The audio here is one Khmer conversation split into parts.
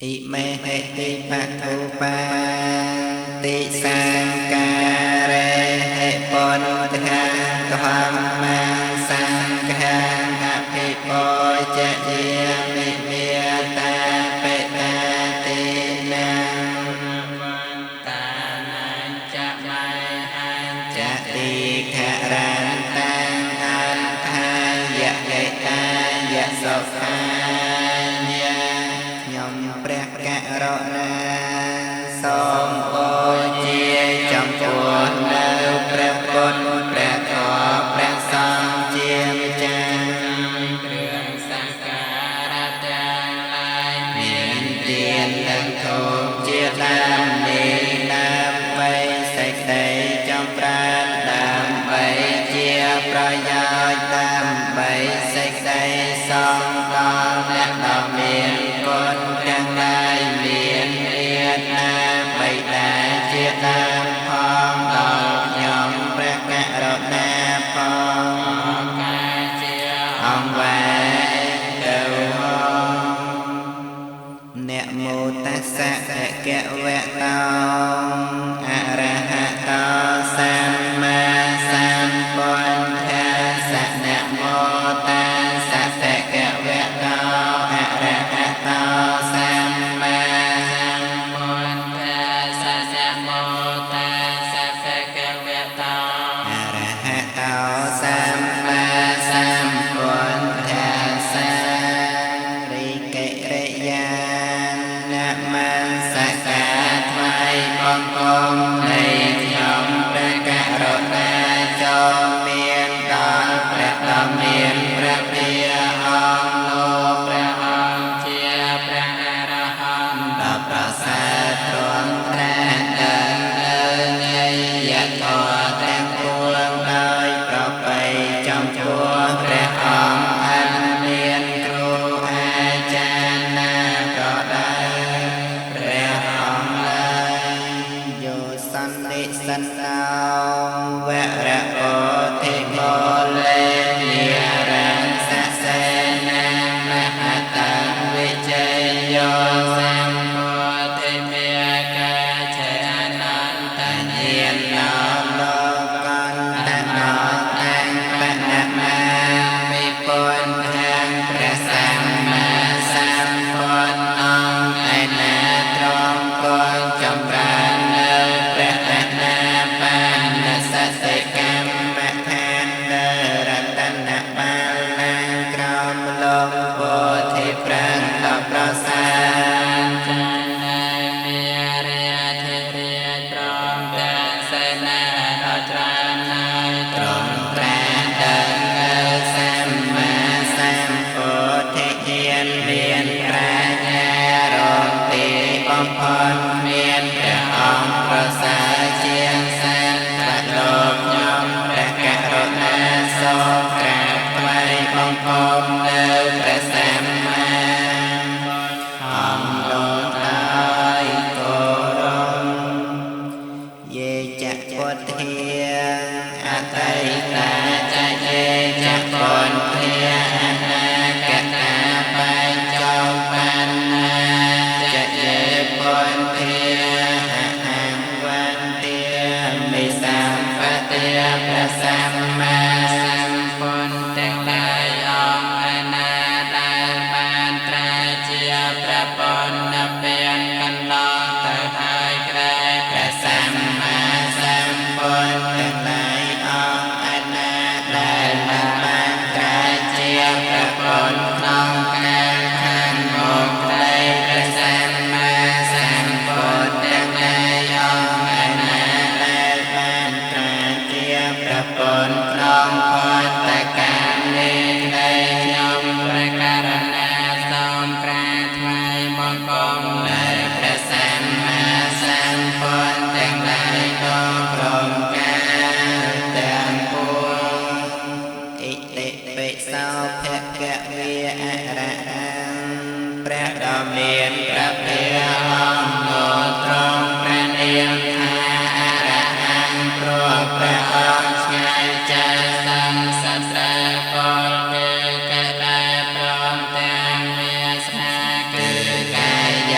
อิเมหิติปัตถุปาติสังการะหิปุณฑังธัมมังสังฆังอภิปูชเยมิเมตตาเปตาตินังวันตานังจะไมหันจะติขรันตังอันทายะเยตายะสุขังព្រះករុណាសូមបូជាចំពោះនៅព្រះពុទ្ធព្រះធម៌ព្រះសង្ឃជាម្ចាស់គ្រឿងសក្ការៈទាំងឡាយមានទាននិងធូបជាដើមនេះដើម្បីសេចក្តីចម្រើនដើម្បីជាប្រយោជន៍ដើម្បីសេចក្តីសង្ឃដល់អ្នកដ៏មានគុណទាំងឡាយមានមេត្តាបិតាជាដើមផងដល់ខ្ញុំព្រះករុណាផងការជាអង្គវាទៅអ្នកមោតស្សៈភគវតោអរហតោសម្មាសម្ពុទ្ធស្សៈអ្នកមោតស្សៈភគវតោអរហតោសម្មាសម្ពុទ្ធស្សៈមោតស្សៈភគវតោអរហតោសម្មាសម្ពុទ្ធស្សៈរិកិរិយានមស្ការថ្វាយបង្គំនៃខ្ញុំព្រះករុណាចូលមានដល់ព្រះដ៏មានព្រះភិអង្គលោកព្រះអង្គជាព្រះអរហន្តដ៏ប្រសើរទ្រង់ត្រាស់ដឹងនៅនៃយធម៌ទាំងពួងដោយប្រពៃចំពោះព្រះអង្គអនមានគ្រូអាចារ្យណាក៏ដោយព្រះអង្គឡើយយោសន្និសន្តោវរៈោធិមោលេនិរង្សសេនាមហតវិជយោសម្ពោធិមេកាចអនន្តញាណោលោកន្តណោតាំងបណមាមិពុទ្ធังព្រះសម្មាសម្ពុទ្ធអង្គឯណាទ្រង់គង់ចម្រើននៅព្រះតនាបានសតិកម្មដ្ឋាននៅរតនបាលណាក្រោមលំពោធិប្រឹងដ៏ប្រសើរចានមានរាធិរាជព្រមទាំងសេនាដ៏ច្រើនហើយទ្រង់ត្រាស់ដឹងនៅសម្មាសម្ពុទ្ធញ្ញាណមានប្រាជ្ញារកទីបំផុតមានព្រះអង្គប្រសើរជាងសត្វលោកខ្ញុំព្រះករុណាសូមក្រាបថ្វាយបង្គំនៅព្រះសម្មាអង្គលោកដោយគោរពយេចពុទ្ធាអតីតាចយេចពុទ្ធាអនាគតាបញ្ចោបណ្ណាចយេពុទ្ធាអហង្វន្ទាមិសម្បទាព្រះសម្មាសម្ពុទ្ធទាំងឡាយអង្គឯណាដែលបានត្រាជាព្រះពុទ្ធពានកន្លងទៅហើយក្រែព្រះសម្មាសម្ពុទ្ធទាំងឡាយអង្គឯណាដែលបានត្រាជាព្រះពុទ្ធក្នុងកាលខាងមុខក្រែព្រះសម្មាសម្ពុទ្ធទាំងឡាយអង្គឯណាដែលបានត្រាជាព្រះពុទ្ធក្នុងផតកាលនេះនៃខ្ញុំព្រះករុណាសូមក្រាបថ្វាយបង្គំនៅព្រះសម្មាសម្ពុទ្ធទាំងឡាយដល់ព្រមកាលទាំងពួងអិតិពិសោភគវិអរហង្គព្រះដ៏មានព្រះភិអង្គលោកទ្រង់ព្រះនាមថាអរហង្គព្រោះព្រះអង្គឆ្ងាយចាកសង្សត្រពលគឺកដែលព្រមទាំងវាសនាគឺកាយ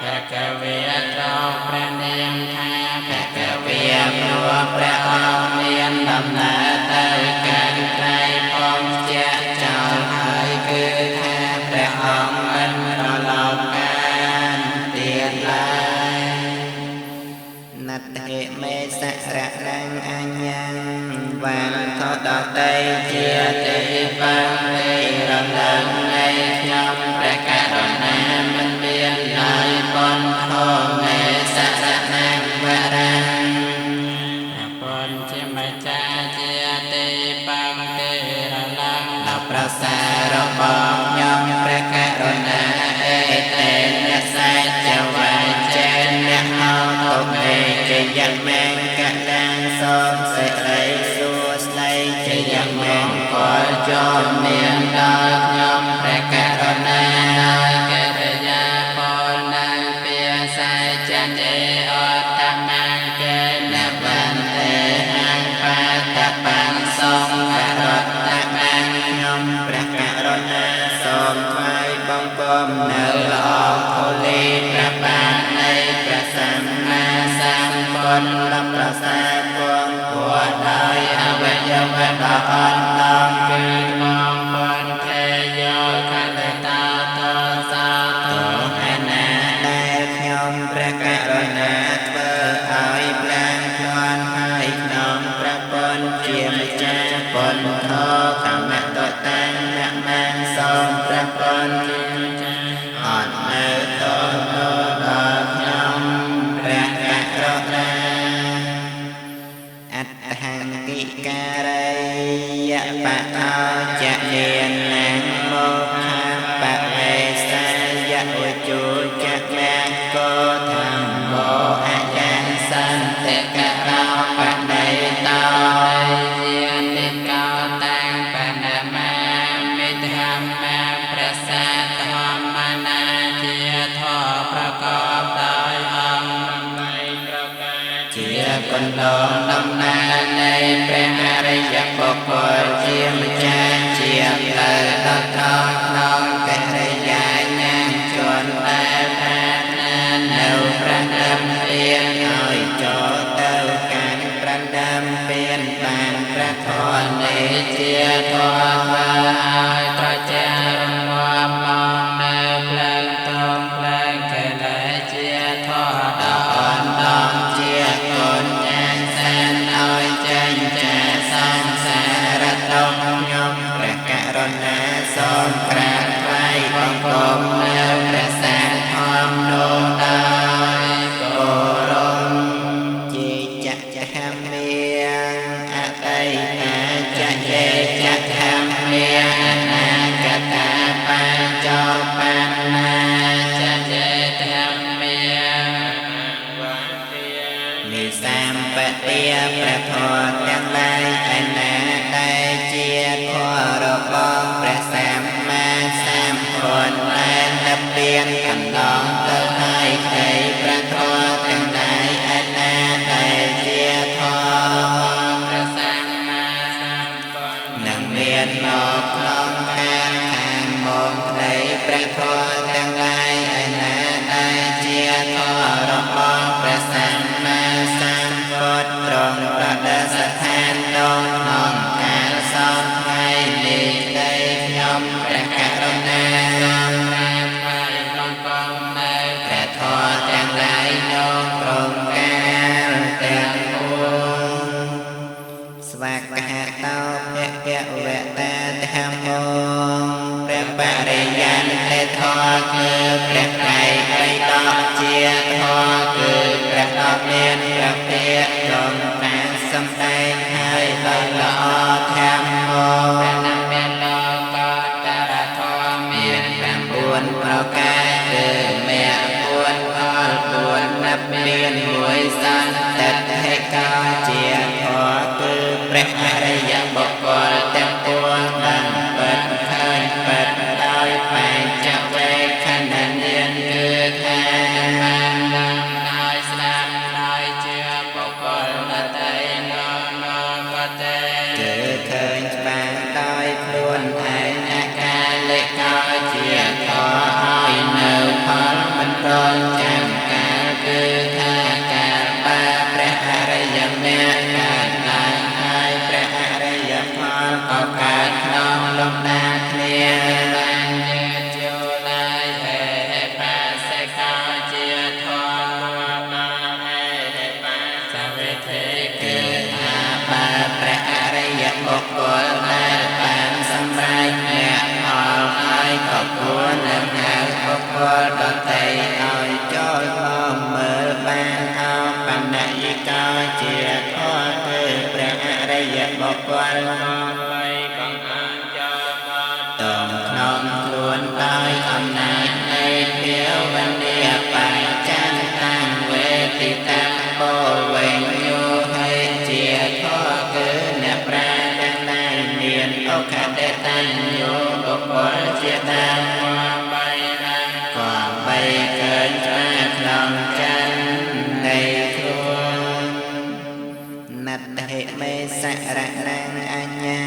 ភគវេត្រោព្រះនាមថាភគវេព្រោះព្រះអង្គមានដំណើរទៅកាន់ត្រៃផងជាចោលហើយគឺថាព្រះអង្គមិនប្រឡប់បានទៀតឡើយណត្តហេមេសរៈណងអញ្ញੰវានថតដតីជាទេបង្ទេរំលឹងនៃខ្ញុំព្រះករុណាមិនមានឡើយប៉ុនធមេសរៈណងវរាំព្រះពុនជាម្ចាស់ជាទេបង្ទេរំលឹងដល់ប្រសាររបស់ខ្ញុំព្រះករុណាអេតេអ្នកសច្ចវាចេអ្នកហៅទុមេជាយមេកលាងសូមសេរីសួស្តីជាយមេពលចូលមានដល់ខ្ញុំព្រះករុណាដោយកិរិយាពលនឹងពាសាចទេអតមាកេនបន្ទេហង្បាតបញ្សង្ឃរតមាខ្ញុំព្រះករុណាសូមថ្វាយបង្គំនៅល្អធូលីព្រះបាទនៃព្រះសម្មាសម្ពុទ្ធប្រសាពងពួរដោយអវយវៈដ៏អន់ដំគឺបងពុនទេយោខន្តតោតសាទោអនាដែលខ្ញុំព្រះករុណាធ្វើឲ្យប្រាំជន់ហើយក្នុងព្រះពុនជាម្ចាស់ពុនធោខមតតាំងនមង្សសូមព្រះពុនអត់នៅតដល់ខ្ញុំព្រះករុណាអត្តហង្គិការយបអោចនេនំមោខបវេសាយឧជុចមង្គោធម្មោអញ្ញាសន្តិកតោបដិតោយានិកោតាំងបណមាមិធម្មព្រះសាធម្មនាជាធម៌ប្រកបដោយអង្គប្រការជាកណ្ដងដំណើរនៃព្រះអរិយបុគ្គលជាម្ចាស់ជាផ្លូវដល់ត្រង់ក្នុងកិរិយាញាណជនដែលប្រាថ្នានៅប្រណិមពៀនឲ្យចូលទៅកាន់ប្រណិមពៀនបានព្រះធម៌នេះជាធម៌ធ្វើឲ្យត្រជាក់រងាប់មកនៅផ្លូវតងផ្លូវកិលេសជាធម៌ដ៏អន់ដំជាគុណញាណសែនឲ្យចេញចាសង្សារទុក្ខខ្ញុំព្រះករុណាសូមក្រាបថ្វាយបង្គំនៅព្រះសាធម្មនោះដោយគោរពជាចក្ខមេអតីតាចយេចក្ខមេអនាគតាបញ្ចោបណ្ណាចយេធម្មេនិសម្បទាព្រះធម៌ទាំងឡាយឯណាដែលជាធម៌របស់ព្រះសម្មាសម្ពុទ្ធដែលនិព្វានកន្លងទៅហើយនៃព្រះធម៌ទាំងឡាយឯណាដែលជាធម៌ព្រះសម្មាសម្ពុទ្ធនឹងមានមកក្នុងកាលខាងមុខនៃព្រះធម៌ទាំងឡាយឯណាដែលជាធម៌របស់ព្រះសម្មាសម្ពុទ្ធទ្រង់ប្រដេសឋានក្នុងកាលសោមថ្ងៃនេះនៃខ្ញុំព្រះករុណាសូមក្រាបថ្វាយបង្គំនៅព្រះធម៌ទាំងឡាយក្នុងព្រមកាលទាំងពួងស្វាគហតោភគវតាធម្មោព្រះបរិយន្តធម៌គឺព្រះត្រៃបិដកជាធម៌គឺព្រះដ៏មានព្រះពាក្យទ្រង់បានសម្ដែងហើយដោយល្អធម្មោព្រះនាមមានលោកតរធម៌មាន9ប្រការគឺមេ4ផល4និព្វាន1សន្តិដ្ឋិកោជាធម៌គឺព្រះអរិយបុគ្គលទាំងពួងបានពិតឃើញពិតដោយបញ្ចវេខណញ្ញាណគឺថាបានដឹងដោយស្ដាប់ដោយជាបុគ្គលដទៃនោះក៏ទេគឺឃើញច្បាស់ដោយខ្លួនឯងអកាលិកោជាធម៌ គឺថាបើព្រះអរិយបុគ្គលដែលបានសម្រេចមគ្គផលហើយក៏គួរនឹងហៅបុគ្គលដទៃឲ្យចូលមកមើលបានអបណ្ណយិកោជាធម៌គឺព្រះអរិយបុគ្គលតំក្នុងខ្លួនដោយអំណាចនៃភាវនាបច្ច័នតាំងវេទិតាបវេញយោហើយជាធម៌គឺអ្នកប្រាជ្ញទាំងឡាយមានឱកាសតាំងយោបុគ្គលជាដើមក៏បីកើនច្បាស់ក្នុងចិននៃខ្លួនណត្តហិមេសរណังអញ្ញា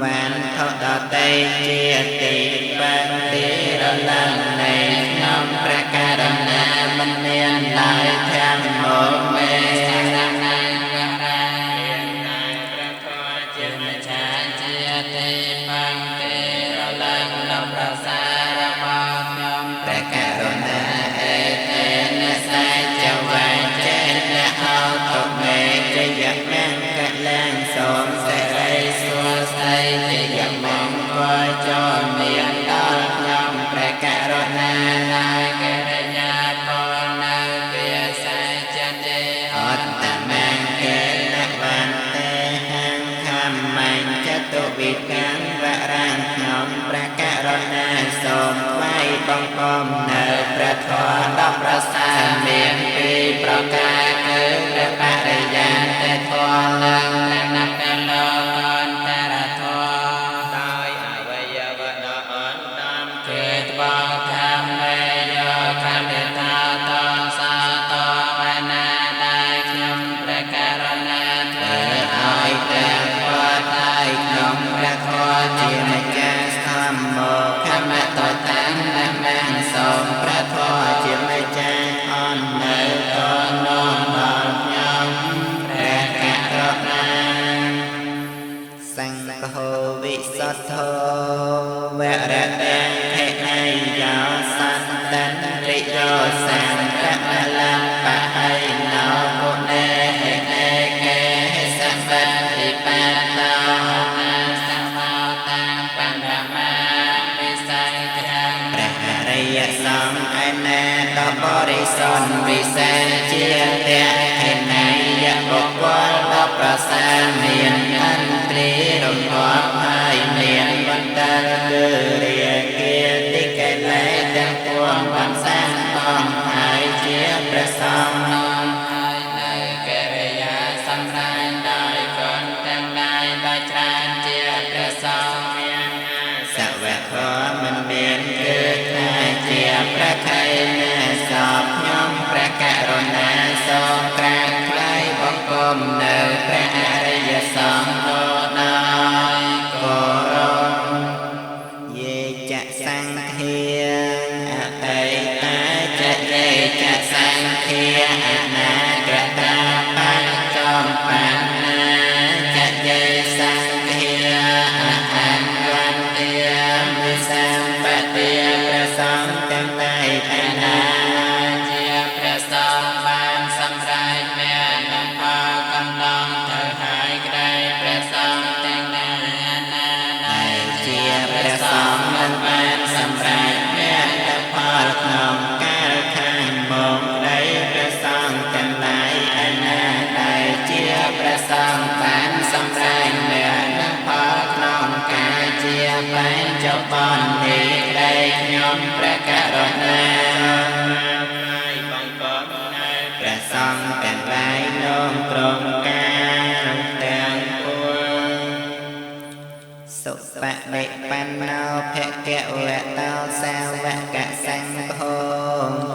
បានថតដតីជាទីបានទីរលំនៃក្នុងព្រះករណាមិនមានឡើយទាំងមកមេសរណังវរាមានតែព្រះធម៌ជាម្ចាស់ជាទីបានទីរលំក្នុងប្រសាររបស់ខ្ញុំព្រះករណាអេតេនសាចវាចេនអោតុមេជយមង្គលាំងសូមសេរីសួស្តីជាយមង្គលចូលមានដល់ខ្ញុំព្រះករណាណាករិយាពលនៅវាសាចទេអត្តមង្គលបានទេហង្ខមញ្ចតុវិកាំវរាំខ្ញុំព្រះករណាសូមថ្វាយបង្គំនៅព្រះធម៌ដ៏ប្រសើរមានពីរប្រការគឺព្រះបរិយាទេធម៌និងព្រះនគលោកន្តរធម៌ដោយអវយវៈអន្តមគឺត្បូងធម្មមេយោខណ្ឌតាតសាតវនាដែលខ្ញុំព្រះករណាធ្វើឲ្យព្រះធម៌ដោយខ្ញុំព្រះធម៌ជាម្ចាស់ធម្មោខមតតាំងមង្គសូមព្រះធម៌ជាម្ចាស់អន់នៅតនាំដល់ខ្ញុំព្រះករណាសង្ឃោវិសុទ្ធោវរតេហេណៃយោសន្តន្រិយោសង្ឃមលំបហៃណោគុណេហេណេកេសម្បត្តិបណ្ណោសម្បោតាបណ្ណមាវិស័យខាងព្រះអរិយសង្ឃឯណែដ៏បរិសុទ្ធវិសេសជាតេហេណៃយបុគ្គលដ៏ប្រសើរមានអន្ត្រីរំងាប់ហើយមានបន្តាគឺរាគាតិកេលេសទាំងពួងបានសាងបងហើយជាព្រះសង្ឃនាំហើយនៅកិរិយាសម្រាប់ដោយគុណទាំងឡាយដោយច្រើនជាព្រះសង្ឃមានសវៈធម៌មិនមានគឺថាជាព្រះខៃណាសពខ្ញុំព្រះករណាសូមក្រាបថ្វាយបង្គំនៅព្រះអរិយសង្ឃដោយគោរពយេចសង្ឃាអតីតាចយេចសង្ឃាអនាគតាបញ្ចំបញ្ណាចយេសង្ឃាអហង្វន្ទាវិសម្បត្តិព្រះសង្ឃទាំងឡាយឯណាជាព្រះសង្ឃបានសម្រេចមានបំផកកំឡុងទៅហើយក្តីព្រះសង្ឃទាំងឡាយឯណាដែលជាព្រះសង្ឃមិនបានសម្រេចមានបំផលក្នុងកាលខាងមកក្តីព្រះសង្ឃទាំងឡាយឯណាដែលជាព្រះសង្ឃបានសម្រេចមានបំផលក្នុងកាលជាបញ្ចុប្បន្ននេះក្តីខ្ញុំព្រះករណាបង្គំនៅព្រះសង្ឃទាំងឡាយនោមត្រង់ការទាំងពួងសុបនិបណ្ណោភគវតោសាវកសង្ឃោ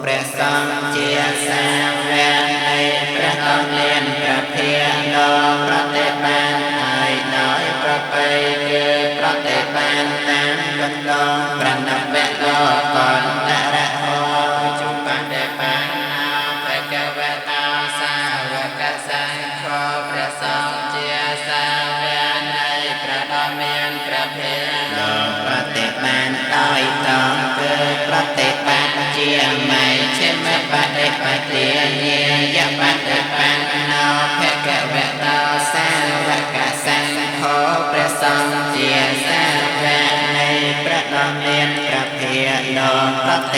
ព្រះសង្ឃជាសាវកនៃព្រះអង្គមានព្រះភាដ៏ប្រតិបានហើយដោយប្រពៃគឺប្រតិបានតាមកណ្ដោប្រណិបៈលោកកន្តរហោជុបដិបានភគវតោសាវកសង្ឃោព្រះសង្ឃជាសាវកនៃព្រះដ៏មានព្រះភាដ៏ប្រតិបានដោយតងគឺប្រតិបានជាមជ្ឈិមបដិបទាញាយបដិបានណោភគ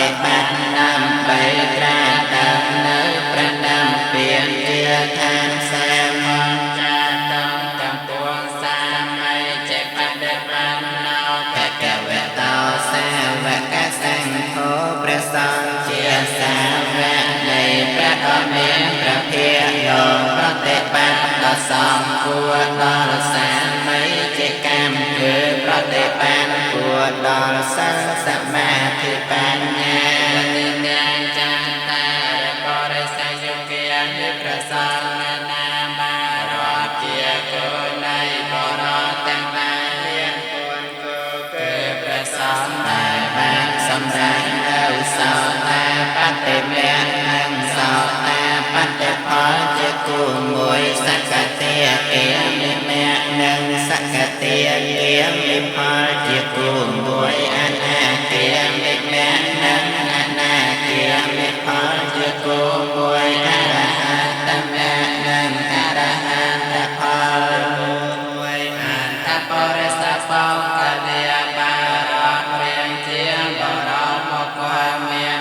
ฏิบัตินำไปตราดำនៅប្រណំពៀនជាឋានសាមញ្ចាតំកំពួងសាមីចេបដិបណ្ណោភគវតោសាវកសង្ឃោព្រះសង្ឃជាសាវកនៃព្រះដ៏មានព្រះភាកលោកប្រតិបត្តិដ៏សមគួរដល់សាមីជាកម្មគឺប្រតិបត្តិគួរដល់សិលសមាធិបញ្ញាញាចាតារបរិសយុគិនិប្រសងណាមារតជាគោនៃបរតទាំងឡាយមានគុណគឺព្រះសង្ឃដែលបានសម្រេចនៅសោតាបត្តិមគ្គនិងសោតាបត្តិផលជាគូមួយសកតិគាមិមគ្គនិងសកតិគាមិផលជាគូមួយអនាគាមិមគ្គនិងអនាគាមិផលជាគូមួយអរហន្តមគ្គនិងអរហន្តផលមួយអន្តបរិសបោកលាបារតរៀងជាបរមមកមាន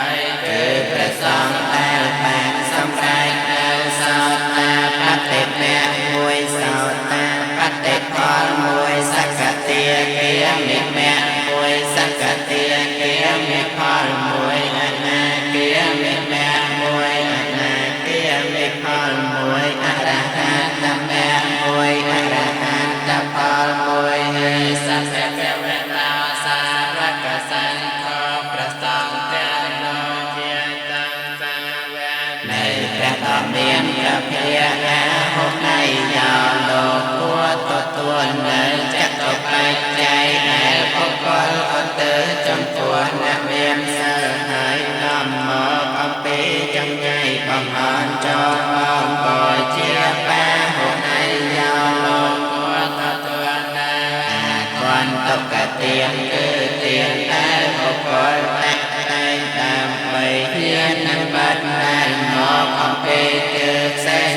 8គឺព្រះសង្ឃដែលបានសម្រេចនៅសោតាបត្តិមគ្គមួយសោតាបត្តិផលមួយសកតិគាមិមគ្គមួយសកតិគាមិផលមួយអនាគាមិមគ្គមួយអនាគាមិផលមួយអរហន្តមគ្គមួយអរហន្តផលមួយហើយសព្វកវតោសាវកសង្ឃោព្រះសង្ឃទាំងនោះជាតំសាវកនៃព្រះដ៏មានព្រះភាកអាហុនៃយោលោកគួរទទួលនៅចតុបច្ច័យដែលបុគ្គលឧទ្ទិសចំពោះអ្នកមានសិលហើយនាំមកអំពីចម្ងាយបំអន់ចូលមកបូជាបាហុនៃយោលោកគួរទទួលនៅអាគន្ធតុកទានគឺទានដែលបុគ្គលតាក់តែងដើម្បីហ៊ាននឹងបាត់ដែលមកអំពីគឺផ្សេង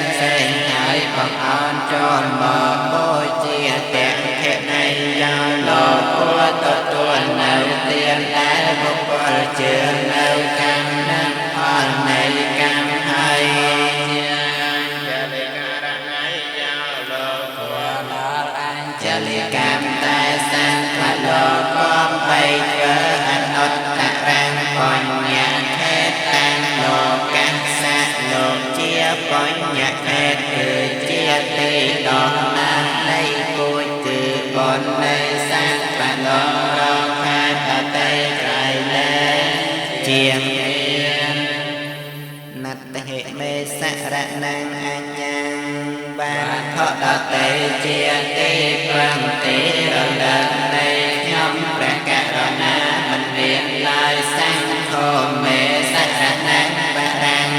ហើយបំអន់ចូលមកបូជាតេខេនៃយោលោកគួរទទួលនៅទានដែលបុគ្គលជឿនៅកម្មនិងផលនៃកម្មហើយជាអញ្ចលិករណីយោលោកគួរដល់អញ្ចលិកម្មតែសង្ឃលោកកំបីធ្វើអនុត្តរាំងបញ្ញខេតតាំងលោកសៈលោកជាបញ្ញខេតគឺជាទីដ៏ណាស់នៃគួចគឺបុណ្យនៃសង្ឃលោករកខេតតេក្រៃលែងជាងណត្តហេមេសរណังអញ្ញੰបានផតតេជាទីប្រំទីរលឹកនៃខ្ញុំព្រះករុណាមិនមានឡើយសង្ឃោមេសរណังបរាំង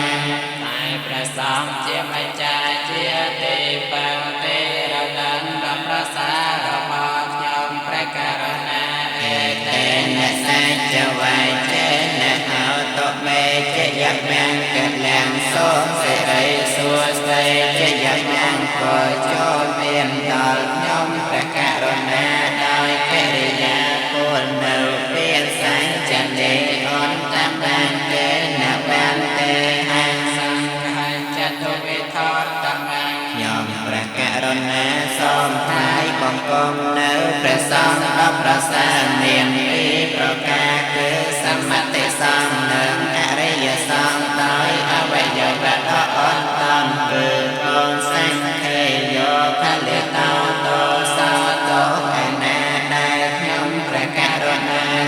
តែព្រះសង្ឃជាម្ចាស់ជាទីប្រំទីរលឹកដល់ប្រសារបស់ខ្ញុំព្រះករុណាអេតេនសច្ចវៃចេនហោតមេជាយមង្គលាំងសូមសិរីសួស្តីជាយមង្គក៏ចូលមានដល់ខ្ញុំព្រះករុណាដោយកិរិយាពលនៅពេលសាញ់ចនេអនតាមបានទេណបានទេហាសង្ឃាចតុវិធតមញ្ញខ្ញុំព្រះករុណាសូមថ្វាយបង្គំនៅព្រះសង្ឃដ៏ប្រសើរមានពីរប្រការគឺសមតិសង្ឃនិងអរិយសង្ឃដោយអវយវៈដ៏អន់តំគឺកូនសង្ឃេយោផលិតោតោសោតោកណាដែលខ្ញុំព្រះករុណាឲ្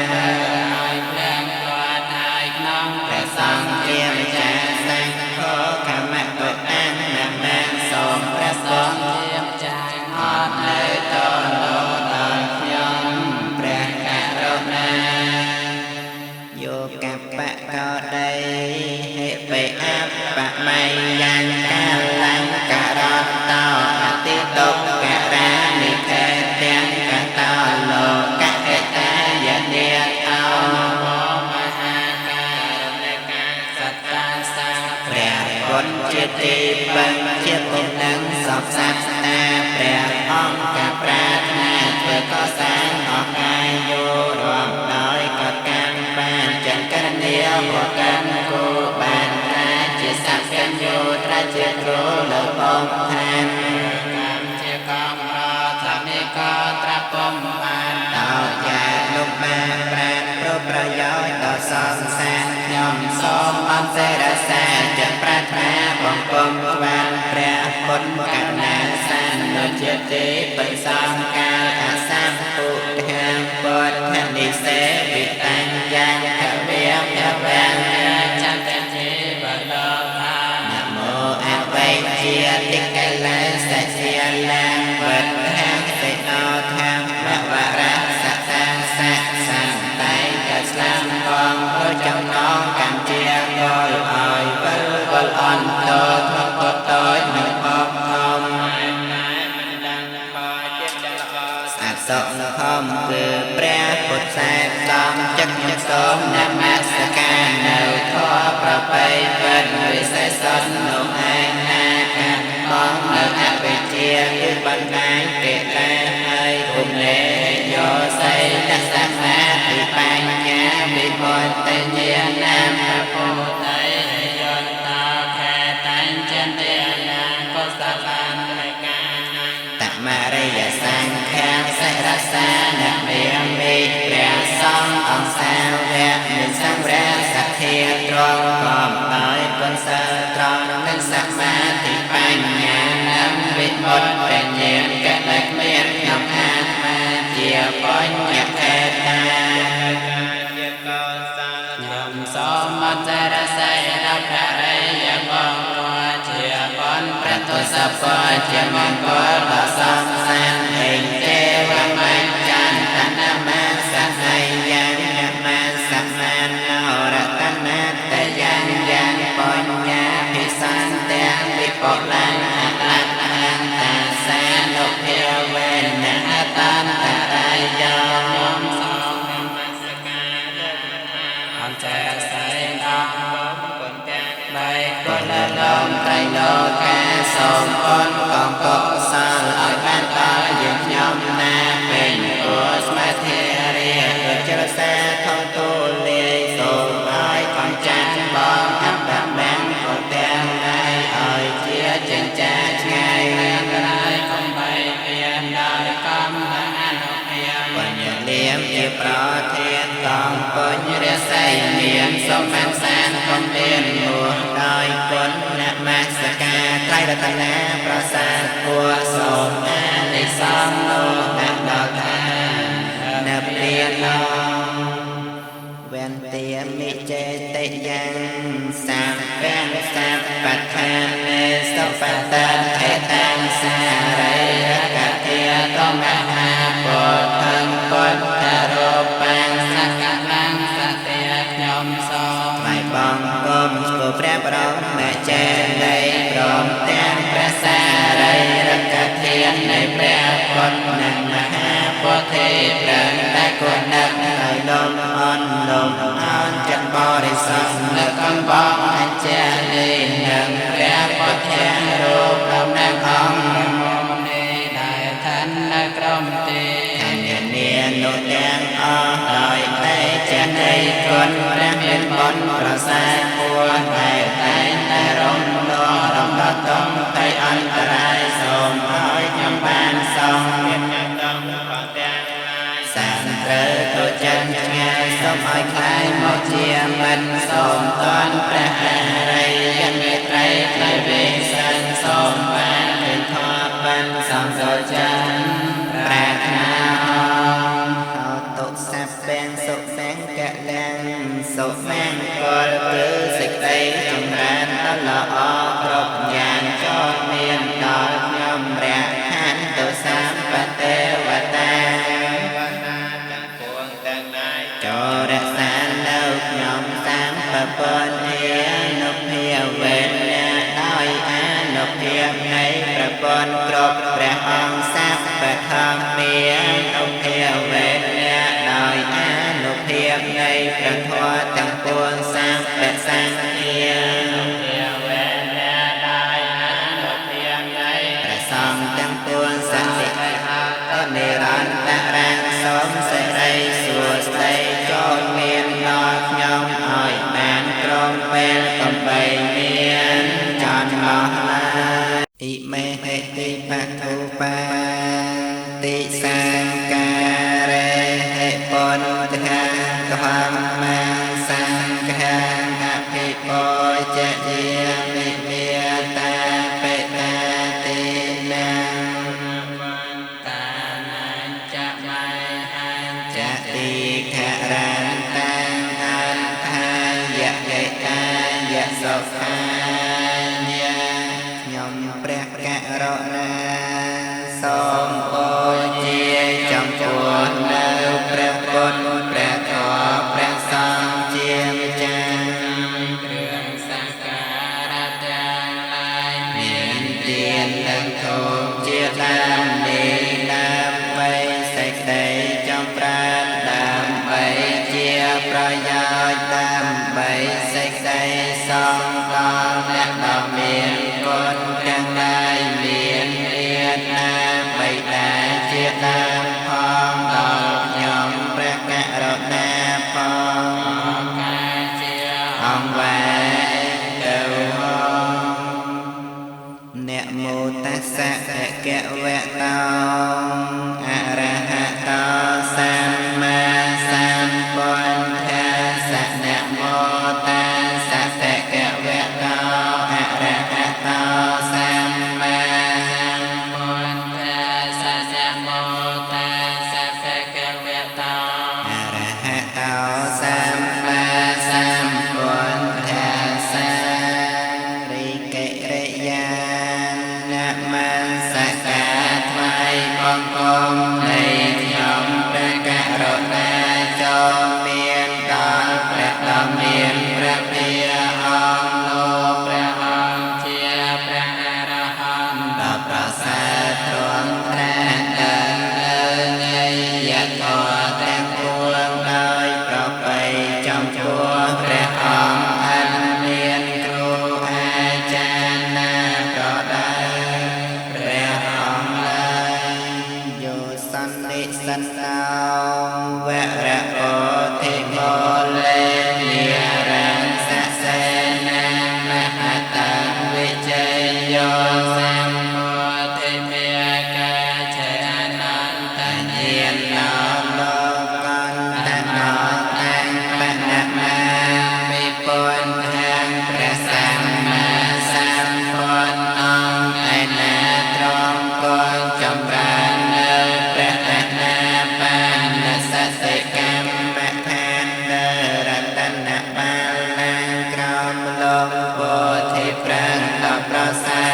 យផ្លែងគាត់ឲ្យក្នុងព្រះសង្ឃជាម្ចាស់សង្ឃោខមតុតាំងណានាសូមព្រះសង្ឃជាម្ចាស់អត់នៅតលោដល់ខ្ញុំព្រះករុណាយោកបៈកោដីហេបេអបមៃយ៉ាងកាលង្ករតោអតិតុករានិខេទាំងកតោលោកកេតាយនេអោមហាការណិកាសត្តាសាព្រះគុណជាទីបឹងជាពុទ្ធនឹងសពសត្តាព្រះអង្គប្រាថ្នាធ្វើកសាងអកាយយោរួមដោយកកម្មបានចង្ក្រា บุตรกันกูบานนาជាសព្វញ្ញោត្រាជាគ្រូលើបំឋានកម្មជាកំរថានិកត្រាបំបានតោយាលោកបានប្រានប្រប្រយោជន៍ដល់សង្សារខ្ញុំសូមអន្តរសាចិត្តប្រាថ្នាបំពំស្វានព្រះពុទ្ធកណាសានុជាទេបិសង្កាលអាសាពុទ្ធាពុទ្ធនិសេវិតាំងយ៉ាងភវេភវាំងចន្ទទេបដោថានមោអវៃជាតិកលេសជាឡាងវត្តហាសេណោថាមវរៈសតាសៈសង្តៃកស្លាមបងព្រោះចំណងកម្មជាកលឲ្យវិលវល់អន្តរធពតូចនឹងបបធំអសង្ឃមគឺព្រះពុទ្ធសាសនាចិត្តខ្ញុំសូមនមស្ការនៅធម៌ប្រពៃពិតវិសេសនោះឯណាកាន់បងនៅអវិជ្ជាគឺបណ្ដាញកិលេសហើយគុំលេយោសីតសមាធិបញ្ញាវិបុតញ្ញានាមពុទ្ធៃយន្តោខេតាញ់ចន្ទនាកុសលានិកាតមរិយសង្ឃាសិរសានមេមេព្រះសង្ឃអង្គសាវៈមានសម្រាប់សទ្ធាត្រង់កំដោយបុណ្យសិលត្រង់និងសមាធិបញ្ញានាមវិបុតបញ្ញាកលិមានខ្ញុំអាត្មាជាបញ្ញខេតាខ្ញុំសូមអន្តរសេនភរិយបងជាបុណ្យប្រទុសពជាមង្គលដល់សង្សារហេទេវមញ្ញន្តនមសសយ៉ាងនមសមានរតនតយ៉ាងយ៉ាងបញ្ញាភិសន្ទាំងវិបុលានអលអន្តសានុភាវេនអតន្តរាយោសូមនមស្ការអន្តរសេនបុណ្យទាំងបីគុណលំត្រៃលោកាសូមបុណ្យកងកុសលឲ្យបានដល់យើងខ្ញុំណាពេញគួរស្មាធិរាដូចចរសាធំទូលាយសូមឲ្យកំចាត់បងអបមាំក៏ទាំងឡាយឲ្យជាចិញ្ចាឆ្ងាយរាងកាយកំបីពៀនដោយកម្មអនុភាពបញ្ញលៀមជាប្រធានកងបញ្ញរស័យមានសូមបានសានកំមានមួដោយគុណនមស្ការត្រៃរតនាប្រសាទគួរសូមអានិសង្ឃនោះបានដល់ថានព្រានវេនទាមិចេតិយ៉ាងសាពាំងសាបដ្ឋានេសុបតថេតាំសារិយកតិតមហាពុទ្ធังពុទ្ធរូបាំងសកលាំងសតិខ្ញុំសូមថ្វាយបង្គំស្គរព្រះបរមចេរីព្រមទាំងព្រះសារីរិកធាននៃព្រះពុទ្ធនិងមហាពុទ្ធិប្រឹងតែគុណនឹកឲ្យលំអន់លំអន់ចិត្តបរិសុទ្ធនៅកំបងអញ្ចាលីនឹងព្រះពុទ្ធរូបដំណើរអង្គមនីដែលឋាននៅក្រមទីធានានុទាំងអស់ដោយតែចេះនៃគុណព្រះមានបុណ្យប្រសើរគួរតែតែងតែរំលងរំដោះទុំភ័យអន្តរាយសូមឲ្យខ្ញុំបានសងមានដំណប្រទាំងសានត្រូវទៅចិនឆ្ងាយសូមឲ្យខ្លាយមកជាមិត្តសូមតនព្រះអរិយមេត្រីថ្លៃវិសិទ្ធសូមបានឃើញធម៌បានសំសូច័ន្ទប្រាថ្នាអតុសព្ពេងសុសង្កលាំងសុមង្គលគឺសេចក្តីចម្រើនដល់ល្អគ្រប់យ៉ាងចូលមានដល់ខ្ញុំរហន្តសម្បទេវតាចូលរក្សានៅខ្ញុំតាមប្រពន្ធអនុភាវេនដោយអនុភាពនៃប្រពន្ធគ្រប់ព្រះអង្គសព្វធម្មាអនុភាវេនដោយអនុភាពនៃព្រះធម៌ទាំងពួងសព្វសង្ឃាអនុភាវេនដោយអនុភាពនៃព្រះសង្ឃទាំងពួងសន្តិនិរន្តរាងសូមសេរីសួស្តីចូលមានដល់ខ្ញុំឲ្យបាន ព្រះករុណាសូមបូជាចំពោះនៅព្រះពុទ្ធព្រះធម៌ព្រះសង្ឃជាម្ចាស់គ្រឿងសក្ការៈទាំងឡាយមានទាននិងធូបជាដើមនេះដើម្បីសេចក្តីចម្រើនដើម្បីជាប្រយោជន៍ដើម្បីសេចក្តីសង្ឃដល់អ្នកដ៏មានគុណទាំងឡាយមានរាជណាបិតាជាដើមផងដល់ខ្ញុំព្រះករុណាផងការជាអង្គវែទៅនមោតស្សៈភគវតោអរហតោសម្មាសម្ពុទ្ធស្សៈនមោតស្សៈភគវតោអរហតោសម្មាសម្ពុទ្ធស្សៈនមោតស្សៈភគវតោអរហតោសម្មាសម្ពុទ្ធស្សៈរិកិរិយានមស្ការថ្វាយបង្គំនៃខ្ញុំព្រះករុណាចូលមានដល់ព្រះដ៏មានព្រះភិអង្គលោកព្រះអង្គជាព្រះអរហន្តដ៏ប្រសើរទ្រង់ត្រាស់ដឹងលើនៃយធម៌ទាំងពួងដោយប្រពៃចំពោះព្រះអង្គអនមានគ្រូអាចារ្យណាប្រដៅព្រះអង្គឡើយយោសន្និសន្តោវរៈពោធិមោលេនិរញ្ញសសេនាមហតវិជយោសម្ពោធិមេកាចអនន្តញាណោលោកន្តណោតាំងបណមាមិពុនធាំព្រះសម្មាសម្ពុទ្ធអង្គឯណាទ្រង់គង់ចម្រើននៅព្រះអនាបានសតិកម្មដ្ឋាននៅរតនបាលណាក្រមលំពោធិប្រឹងដល់ប្រសា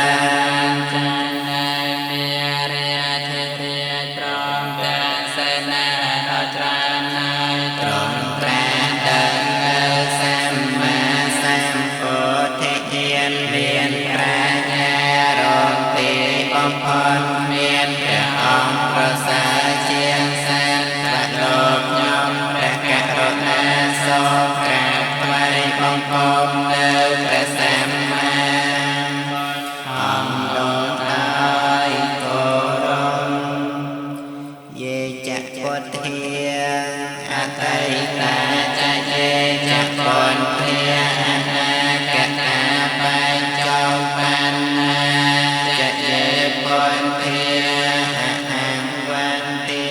ចានាមេរិយធិរិយត្រង់ទាំងសេនាដល់ត្រានហើយត្រង់ត្រាដឹងនៅសម្មាសម្ពុទ្ធិញ្ញាណមានប្រាជ្ញារំទីបំផុតមានព្រះអង្គប្រសើរជាងសត្វលោកខ្ញុំព្រះករុណាសូមក្រាបថ្វាយបង្គំនៅព្រះសម្មាអង្គលោកដោយគោរពយេចពុទ្ធាអតីតាចយេចពុទ្ធាអនាគតាបញ្ចោបណ្ណាចយេពុទ្ធាអង្វន្ទា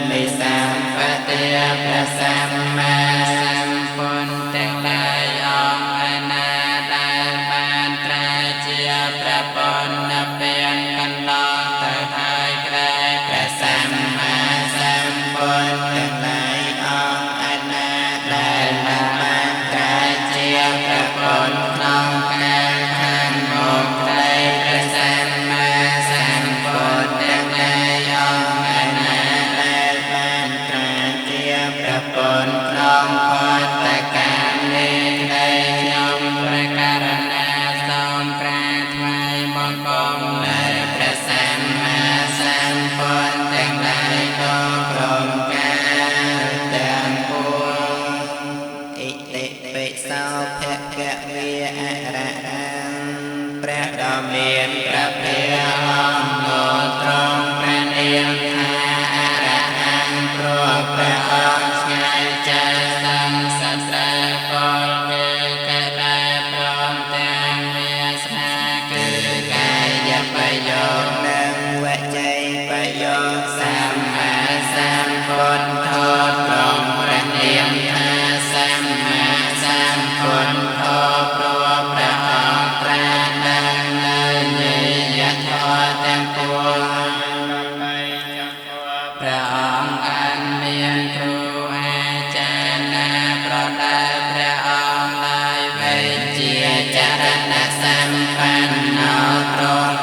មិសម្បទាព្រះសម្មាសម្ពុទ្ធទាំងឡាយអង្គឯណាដែលបានត្រាជាព្រះពុទ្ធពេលកន្លងទៅហើយក្រែព្រះសម្មាសម្ពុទ្ធទាំងឡាយអង្គឯណាដែលបានត្រាជាព្រះពុទ្ធក្នុងកាលខាងមុខក្រែព្រះសម្មាសម្ពុទ្ធទាំងឡាយអង្គឯណាដែលបានត្រាជាព្រះពុទ្ធក្នុងផតកាលនេះនៃខ្ញុំព្រះករុណាសូមក្រាបថ្វាយបង្គំនៅព្រះសម្មាសម្ពុទ្ធទាំងឡាយក្នុងក្រុមកាលទាំងពួងអិតិពិសោភគវិអរហន្តព្រះដ៏មានព្រះភិអង្គលោកទ្រង់ព្រះនាមថាអរហន្តព្រោះព្រះអង្គឆ្ងាយចាកសង្សារពលគឺកលែព្រមទាំងវាសនាគឺកាយប្រយោគនិងវចីប្រយោគសម្មាសម្ពុទ្ធធម៌ត្រង់ព្រះនាមថាសម្មាសម្ពុទ្ធធម៌ព្រោះព្រះអង្គត្រាស់ដឹងនៅនិយធម៌ទាំងពួងព្រះអង្គបានមានគ្រូអាចារ្យណាប្រដៅព្រះអង្គឡើយវិជ្ជាចរណសម្បណ្ណោទ្រង់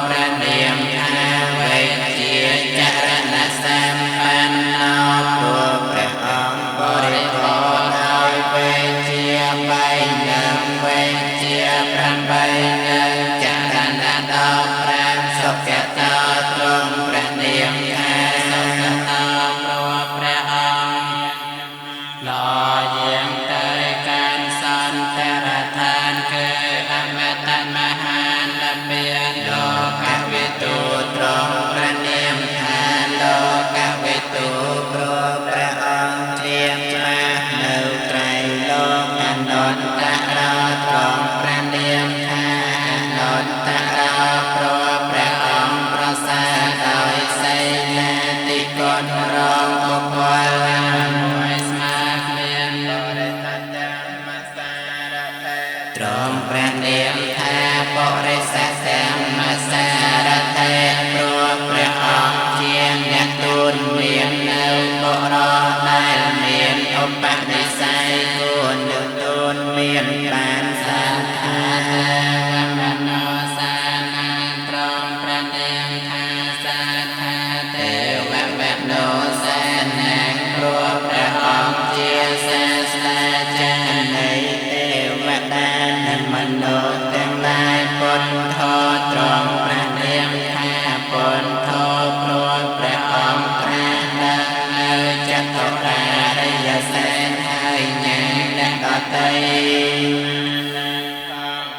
ពុទ្ធោព្រោះព្រះអង្គត្រាស់ដឹងនៅចតុរារិយសែនហើយញ៉ាំអ្នកដទៃ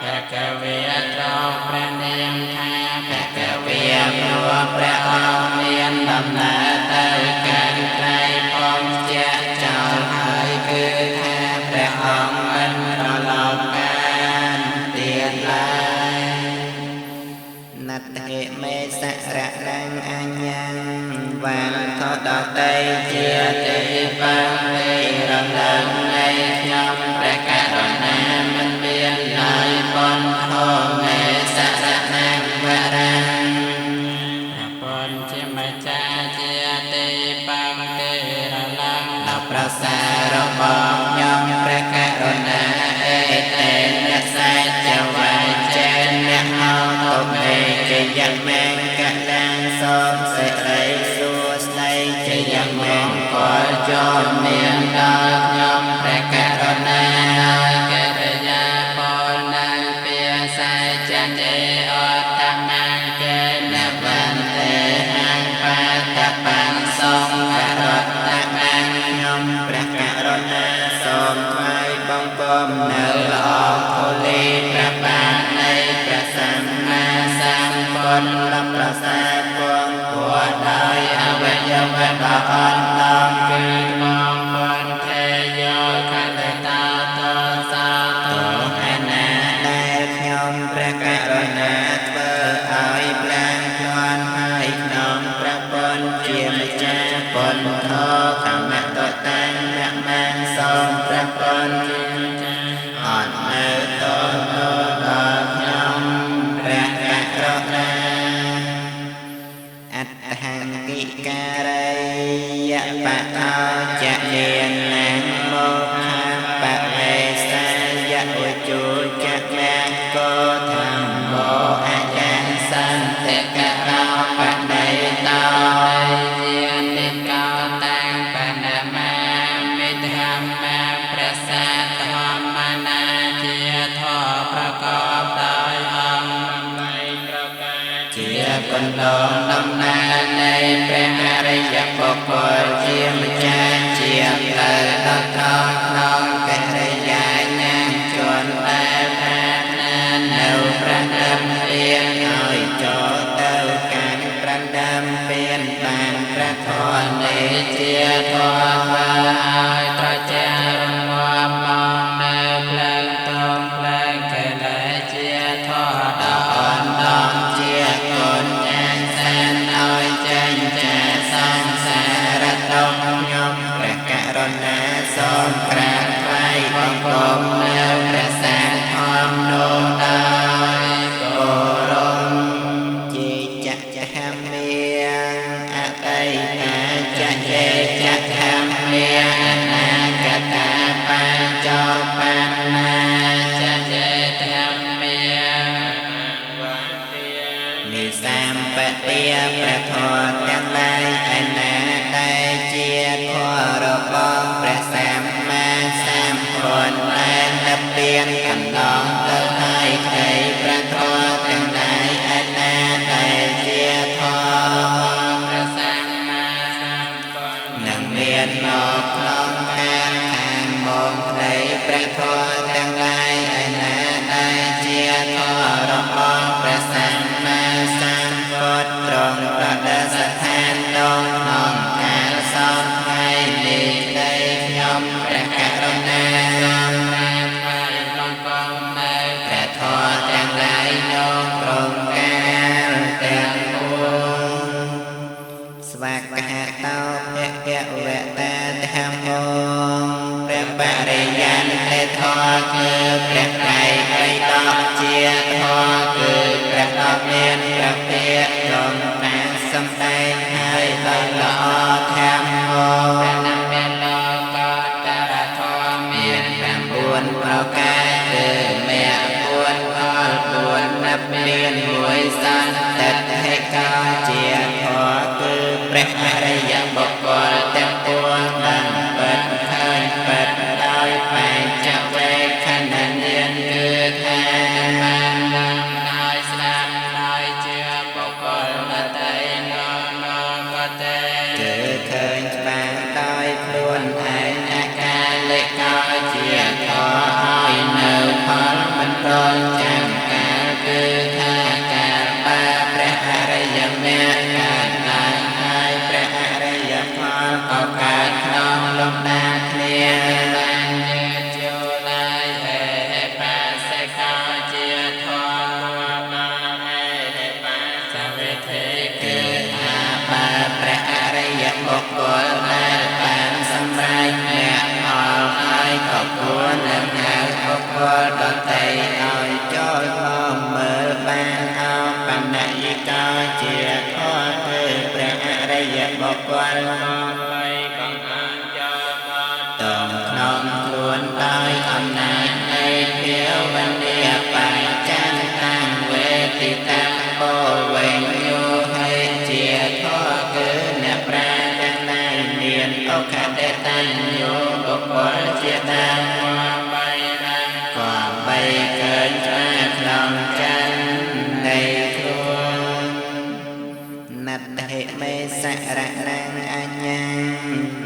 ភគវាត្រង់ព្រះនាមថាភគវាព្រោះព្រះអង្គមានដំណើរទៅកាន់ត្រៃផងជាចោលហើយគឺថាព្រះអង្គមិនប្រឡប់កានទៀតឡើយណដ្ឋិមេសរៈរੰអញ្ញੰវាលធដតីជាទេបង្ទេរំលឹងនៃខ្ញុំព្រះករុណាមិនមានឡើយបន្ថោមេសរៈរੰវរੰពុនជាម្ចាស់ជាទេបង្ទេរំលឹងដល់ប្រសាររបស់ខ្ញុំព្រះករុណាអេតេនសច្ចវៃចេនអ្នកហៅទុមេជាយមេកលានសូមសេរីសួស្តីជាយមេកលចូលមានដល់ខ្ញុំព្រះករុណាហើយកិរិយាពលនឹងពាសាចទេអតមាកេនវន្ទេហੰបតបញ្សង្ឃរតមាខ្ញុំព្រះករុណាសូមថ្វាយបង្គំនៅល្អធូលីព្រះបាទនៃព្រះសម្មាសម្ពុទ្ធប្រសាពងពួរដោយអវយវៈដ៏អន្លំគឺបងពនទេយោខលតាតសោតោឯណាដែលខ្ញុំព្រះករុណាធ្វើឲ្យផ្លាំងភ្លាន់ហើយក្នុងព្រះពុទ្ធជាម្ចាស់ពុទ្ធធកមតតាំងអ្នកបានសូមព្រះពុទ្ធអត់នៅតដល់ខ្ញុំព្រះករុណាអត្តហង្គិការេយបតោចនានាមកបវេសាយឧជុចមង្គោធម្មោអញ្ញាសន្តិកោបដិតោយានិកោតាំងបណមាមិធម្មប្រសាទធម្មនាជាធម៌ប្រកបដោយអង្គប្រការជាកណ្ដោដំណើរនៃព្រះអរិយបុគ្គលជាម្ចាស់ជាផ្លូវដល់ត្រង់ក្នុងកិរិយាញាណជនដែលប្រាថ្នានៅប្រណិមពៀនឲ្យចូលទៅកាន់ប្រណិមពៀនបានព្រះធម៌នេះជាធម៌ធ្វើឲ្យត្រជារងាប់មកនៅភ្លើងតងភ្លើងកិលេសជាធម៌ដ៏អន់ដំជាគុណចាញ់សានឲ្យចេញចាសង្សារតុខ្ញុំព្រះករុណាសូមក្រាបថ្វាយបង្គំនៅព្រះសាធម្មនោះដោយគោរពជាចក្ខមាអតីតាចជេចក្ខមាអនាគតាបញ្ចោបណ្ណាចជេធម្មានិសម្បទាព្រះធម៌ទាំងឡាយឯណាដែលជាធម៌របស់ព្រះសម្មាសម្ពុទ្ធដែលនិព្វានកន្លងទៅហើយក្តីព្រះធម៌ទាំងឡាយឯណាដែលជាធម៌ព្រះសម្មាសម្ពុទ្ធនឹងមានមកក្នុងខាងមកក្តីព្រះធម៌ទាំងឡាយឯណាដែលជាធម៌របស់ព្រះសម្មាសម្ពុទ្ធត្រង់ប្រដេសឋានក្នុងកាលសោកថ្ងៃនេះនៃខ្ញុំព្រះករុណាសូមថ្វាយបង្គំនៅព្រះធម៌ទាំងឡាយក្នុងគ្រងកាលទាំងពួងស្វាកហតោភគវតាធម្មោព្រះបរិយន្តិធម៌គឺព្រះត្រៃបិដកជាធម៌គឺព្រះដ៏មានព្រះពាក្យត្រង់បានសំដែងហើយដោយល្អធម្មោព្រះនាមមានលោកតរធម៌មាន9ប្រការគឺមេ4ផល4និព្វាន1សន្តិដ្ឋិកោជាធម៌គឺព្រះអរិយបុគ្គលទាំងពួងបានពិតឃើញពិតដោយបញ្ចវេខណ្ឌញាណគឺថាបានដោយស្ដាប់ដោយជឿបុគ្គលដទៃ គឺថាបើព្រះអរិយបុគ្គលដែលបានសម្រេចមគ្គផលហើយក៏គួរនឹងហៅបុគ្គលដទៃឲ្យចូលមកមើលបានអបនយិកោជាធម៌គឺព្រះអរិយបុគ្គលតំក្នុងខ្លួនដោយអំណាចនៃភាវនាបច្ច័នតាំងវេទិតាពោវេញយោហេជាធម៌គឺអ្នកប្រាជ្ញទាំងឡាយមានឱកាសដែលតាំងយោបុគ្គលជាដើមក៏បីកើនឆ្មាក្នុងចិននៃខ្លួនណត្តហេមេសរណងអញ្ញា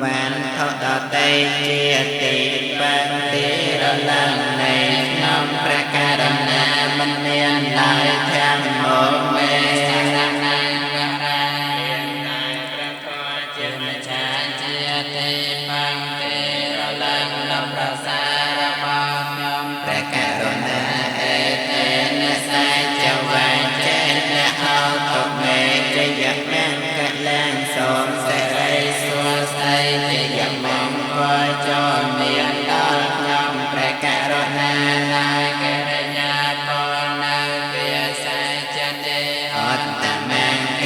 បានថតដតីជាទីបន្តិរលំនៃក្នុងព្រះករណាមិនមានឡើយទាំងមកមេសរណងវរាមានតែព្រះធម៌ជាម្ចាស់ជាទីបន្តិរលំដល់ប្រសាររបស់ខ្ញុំព្រះករណាអេតេនសាចវាចេនហោតុមេជយមង្គលាំងសូមសេរីសួស្តីជាយមង្គលចូលមានដល់ខ្ញុំព្រះករណាណាកិរិយាពលនៅវាសាចទេអត្តមង្គ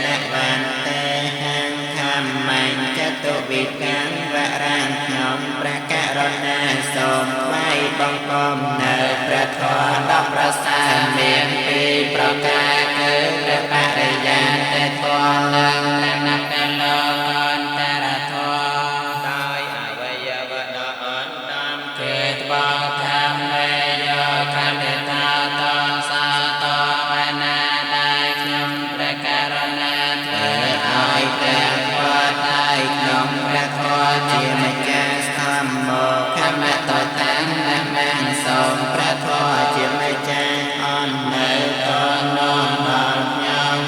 លវន្ទេហង្ខមញ្ចតុវិកាំវរាំខ្ញុំព្រះករណាសូមថ្វាយបង្គំនៅព្រះធម៌ដ៏ប្រសើរមានពីរប្រការគឺព្រះបរិយាទេធម៌និងព្រះនគលោកន្តរធម៌ដោយអវយវដ៏អន្តមគឺត្បូងធម្មមេយោខន្តិតាតសាតវនាដែលខ្ញុំព្រះករណាធ្វើឲ្យព្រះធម៌ដោយក្នុងព្រះធម៌ជាម្ចាស់ធម្មមកខមតតាំងនមង្សសូមព្រះធម៌ជាម្ចាស់អននៅតនាំដល់ខ្ញុំ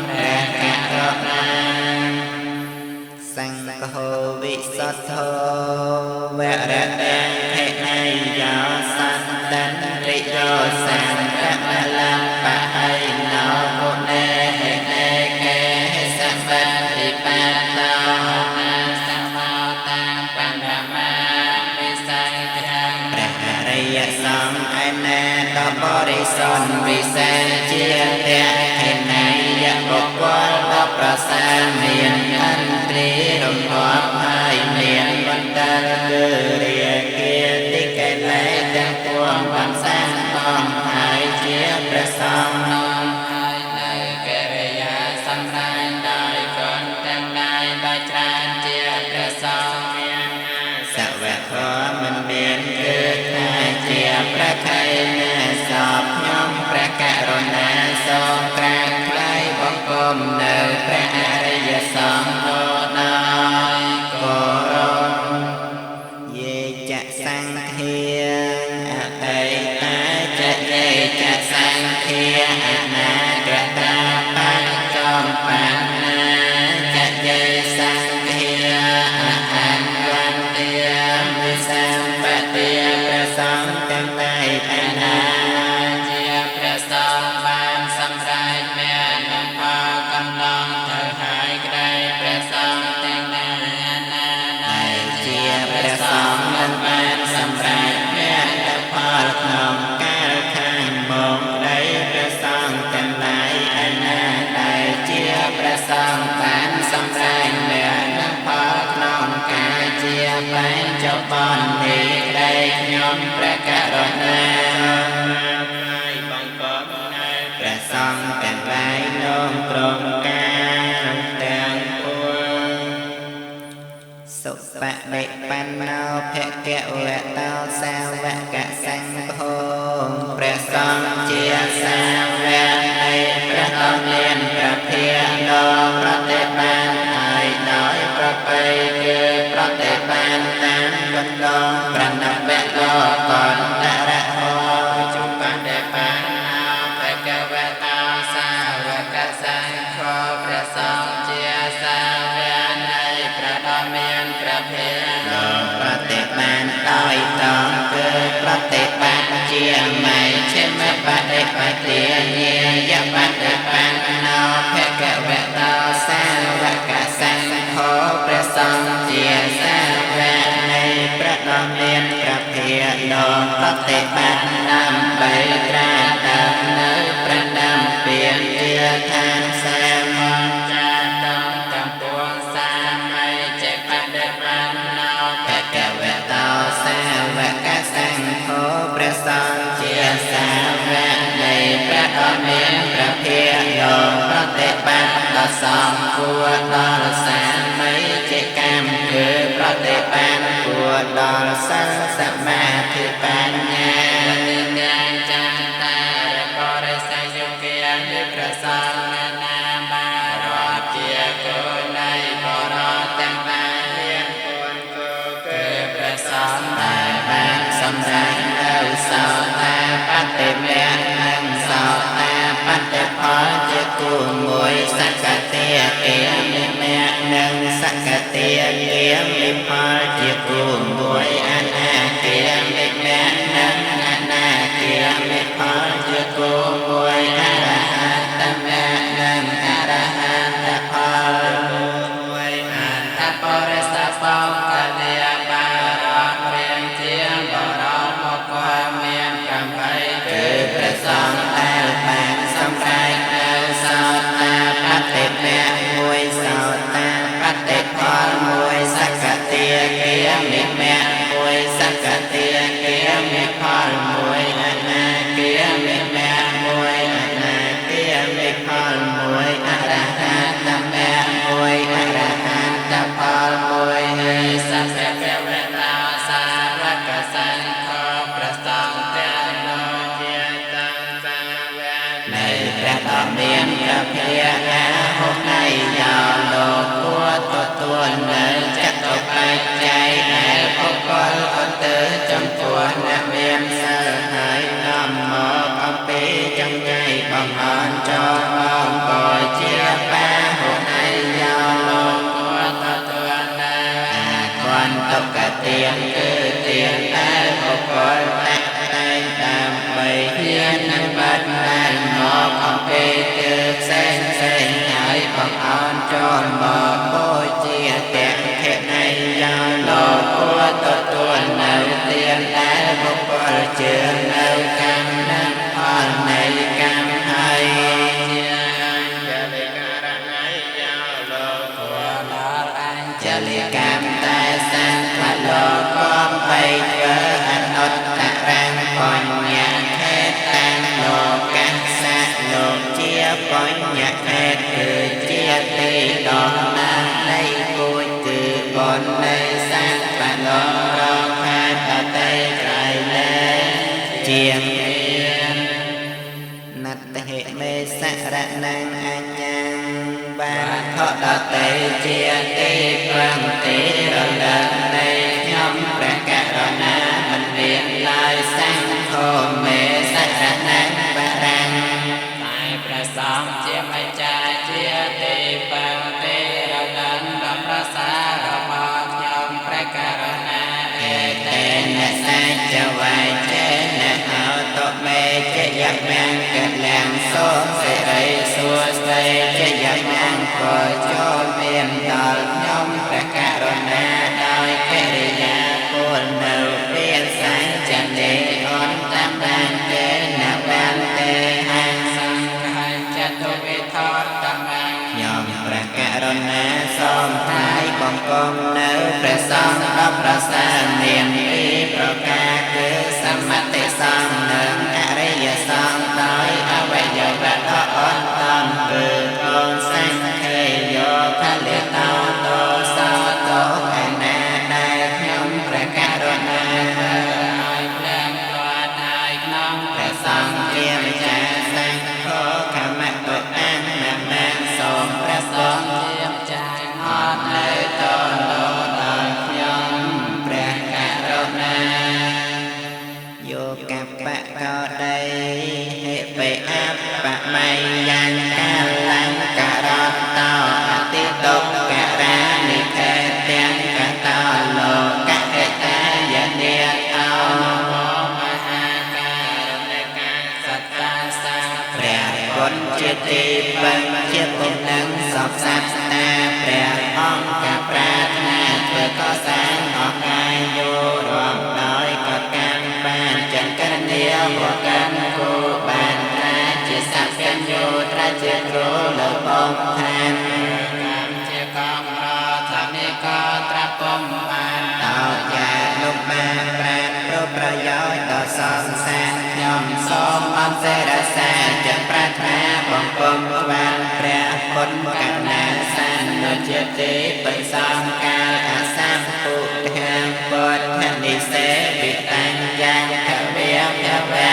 ព្រះករណាសង្ឃោវិសុទ្ធោវរតេហេណៃយោសន្តន្តិយោសង្គមលំបហៃណោមុនេហេណេកេសម្បត្តិបតោណាសមោតាបណ្ណមាវិស័យក្រំព្រះអរិយសង្ឃឯណែដ៏បរិសុទ្ធវិសេសជាតេហេណៃយបុគ្គលដ៏ប្រសើរមានអន្ត្រីរំងាប់ហើយមានបណ្ដាលគឺរាគាតិកិលេសទាំងពួងបានសាងបងហើយជាព្រះសង្ឃនាំហើយនៅកិរិយាសម្ដែងដោយគុណទាំងឡាយដោយច្រើនជាព្រះសង្ឃមានសវៈធម៌មិនមានគឺថាជាព្រះខៃណាសពខ្ញុំព្រះករណាសូមក្រាបថ្វាយបង្គំនៅព្រះអរិយសង្ឃដោយគោរពយេចសង្ឃាអតីតាចយេចសង្ឃាអនាគតាបច្ចុប្បន្នាចយេសង្ឃាអហង្វន្ទាវិសម្បទាព្រះសង្ឃទាំងឡាយឯណាជាព្រះសង្ឃបានសម្រេចមាននឹងផលកំឡងទៅហើយក្តីព្រះសង្ឃទាំងឡាយឯណាដែលជាព្រះសង្ឃមិនបានសម្រេចមាននឹងផលក្នុងកាលខាងមកក្តីព្រះសង្ឃទាំងឡាយឯណាដែលជាព្រះសង្ឃបានសម្រេចមាននឹងផលក្នុងកាលជាបញ្ចុប្បន្ននេះក្តីខ្ញុំព្រះករណាព្រះសង្ឃទាំងឡាយនោមក្រុមការទាំងពួងសុបនិបណ្ណោភគវតោសាវកសង្ឃោព្រះសង្ឃជាសាវកនៃព្រះអង្គមានព្រះភាដ៏ប្រតិបានហើយដោយប្រពៃគឺប្រតិបានតាមបណ្ដោប្រណបៈលោកន្តរហោជុបដិបានភគវតោសាវកសង្ឃោព្រះសង្ឃជាសាវកនៃព្រះដ៏មានព្រះភាដ៏ប្រតិបានដោយតងគឺប្រតិបានជាមជ្ឈិមបដិបទាញាយបដិបានណោ ฏิบัตินำไปตราดำเนินประนำเปลี่ยนเจือทางแสงจะต้องจำปวงสาไม่เจ็บปฏิบัตินอแผ่แก่เวตาแสวะกะสังโฆประสงค์เจียสาวะในพระอเมนพระเพียรโลปฏิบัติต่อสองกัวดอลสาไม่เจกรรมคือปฏิบัติกัวดอลสังสมาธิปัญญาจันตาบริสัยโยเกียนิประสงค์นามารอเจียกุในบรอแต่งบาเลียนควรคือประสงค์ได้บางสมสัยเราสาวตาปฏิเมนังสาวตาปฏิพอจะกูมวยสักกะเตียเกียมิเมนังสักกะเตียเกียมิพอจะกูมวยอนาเกียมิเมนังอนาเกียมิพอจะกูมวยอรหันตเมนังอรหันตพอมวยอันตปริสัพพงกะเลียบารอเรียงเทียมบรอมกวาเมียนกำไปคือประสงค์แล้วแปดสำไรแล้วสาวตาปฏิเมมวยสาวตาปฏิพรมวยสักกะเตียเกียมิเมมวยสักกะเตียเกียมิพรมวยอนาเกียมิเมมวยอนาเกียมิพรมวยอรหันตเมมวยอรหันตพรมวยสัพเพเวตาสาวกสังโฆประสงค์เตโนเจียตังสังเวในพระธรรมเมียนพระเพียรหาหกในยาวโลกตัวเนินจักตกไปใจแอบพบกลอนเตอจำตัวนักเมียนเสหายนำหมอกเอาปีจังไงบังอ่อนจอมองปล่อยเชียแปะหกในยาวโลกตัวเนินก่อนตกกะเตียงคือเตียงแต่พบกลแต่ตามไปเพียนนั้นบัดนั้นหมอกเอาปีเกิดเส้นหายบังอ่อนจอมองโบยเจียแต่เทในยาวโลกตัวเนินเตียงแต่พบกลเจือเนินกันนั้นพอในกำให้จะลิการในยาวโลกตัวลอรังจะลิกามแต่สังขโลกก้มไปเจออนุตตรังปัญญาเทตังโลกัสสะโลกเจียปัญญาเทคือเจียตีดอกนาในกุยตือบนในสังขโลกรองพาตะเตยไกรเลเจียงนัตเหเมสระนังอัญญังบานทอดเตยเจียตีฟังตีระดับในย่อมประกาศนามันเรียนลายสังโฆเมสระนังบารังในประสองเจียมจาเจียตีฟังตีระดับดำประสาระมย่อมประกาศนาเอเตนะสัจวายเจนะเอาตเมเจยักมังกัดแหลงโซเสริสัวเสเจยักมังก็โจเมียนดอลย่อมประกาศนาโดยกิริยาพูนเนื้อเปลี่ยนสายจันเดอ่อนตามบันเตนะบันเตหังสังฆัจจตุวิทอตมังย่อมประกาศนาสมท้ายบองกงเนื้อประสองรับประสานเนียนปีประกาศคือสมัติสองหนึ่งอริยสองต้อยอวัยวะอ่อนตอมคือโกนสังเคยโยทะเลตอโตสาวโตแผ่นนาได้ย่อมประกาศนาแรงกว่าได้น้องประสองเกียมจาสังโฆขมะตุอังนัมมังสมประสองเกียมจาหอดในตนโลดย่อมประกาศนาโยกับปะก็ได้เหตุไปอัปปะไม่ยังกาลังกะรอตตออติตกกะรานิเทเตียงกะตอโลกะเอตายะเนียเอาโมมหาการในการสัตตาสังแปรผลจิตติบังเทียบองค์นั้นสอบสัตตาแปรห้องกับปราถนาเพื่อก็แสงออกกายโยรวมน้อยก็การบ้านจังกะ បកាន់គូបានតាជាសព្វញ្ញោត្រាជាគ្រូលើបំឋានកម្មជាកំរថានិកត្រាបំបានតោយាលោកបានប្រានប្រប្រយោជន៍ដល់សង្សារខ្ញុំសូមអន្តរសាជាប្រាថ្នាបំពំបានព្រះពុទ្ធកណាសានជាទេបិសង្កាលអាសាមពុទ្ធាពុទ្ធនិសេវិតាំងយ៉ាងភវាភវា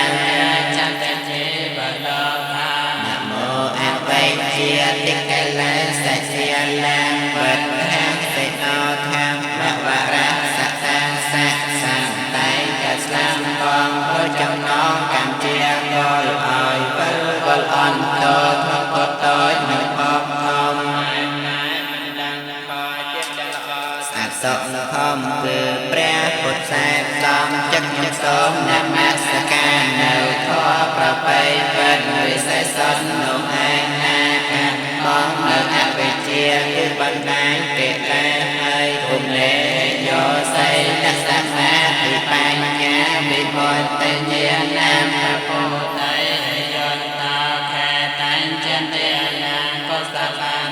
ចន្ទជាបលខានមោអវៃជាតិកលេសជាលាវត្តហាសេណោធម្មវរៈសតាសៈសន្តិកស្លាមបងប្រចំណងកម្មជាកលឲ្យវិលវល់អន្តោធពតោចនឹងបបធំសង្ឃមគឺព្រះពុទ្ធសាសនាចឹកខ្ញុំសូមនមស្ការនៅធម៌ប្រពៃពិតវិសេសនោះឯណាកាន់បងនៅអវិជ្ជាគឺបណ្ដាញកិលេសហើយគុំលេយោសីនសមាធិបញ្ញាវិបុតញ្ញានាមពុទ្ធិយន្តោខេតាញ់ចន្ទយាកុសលាន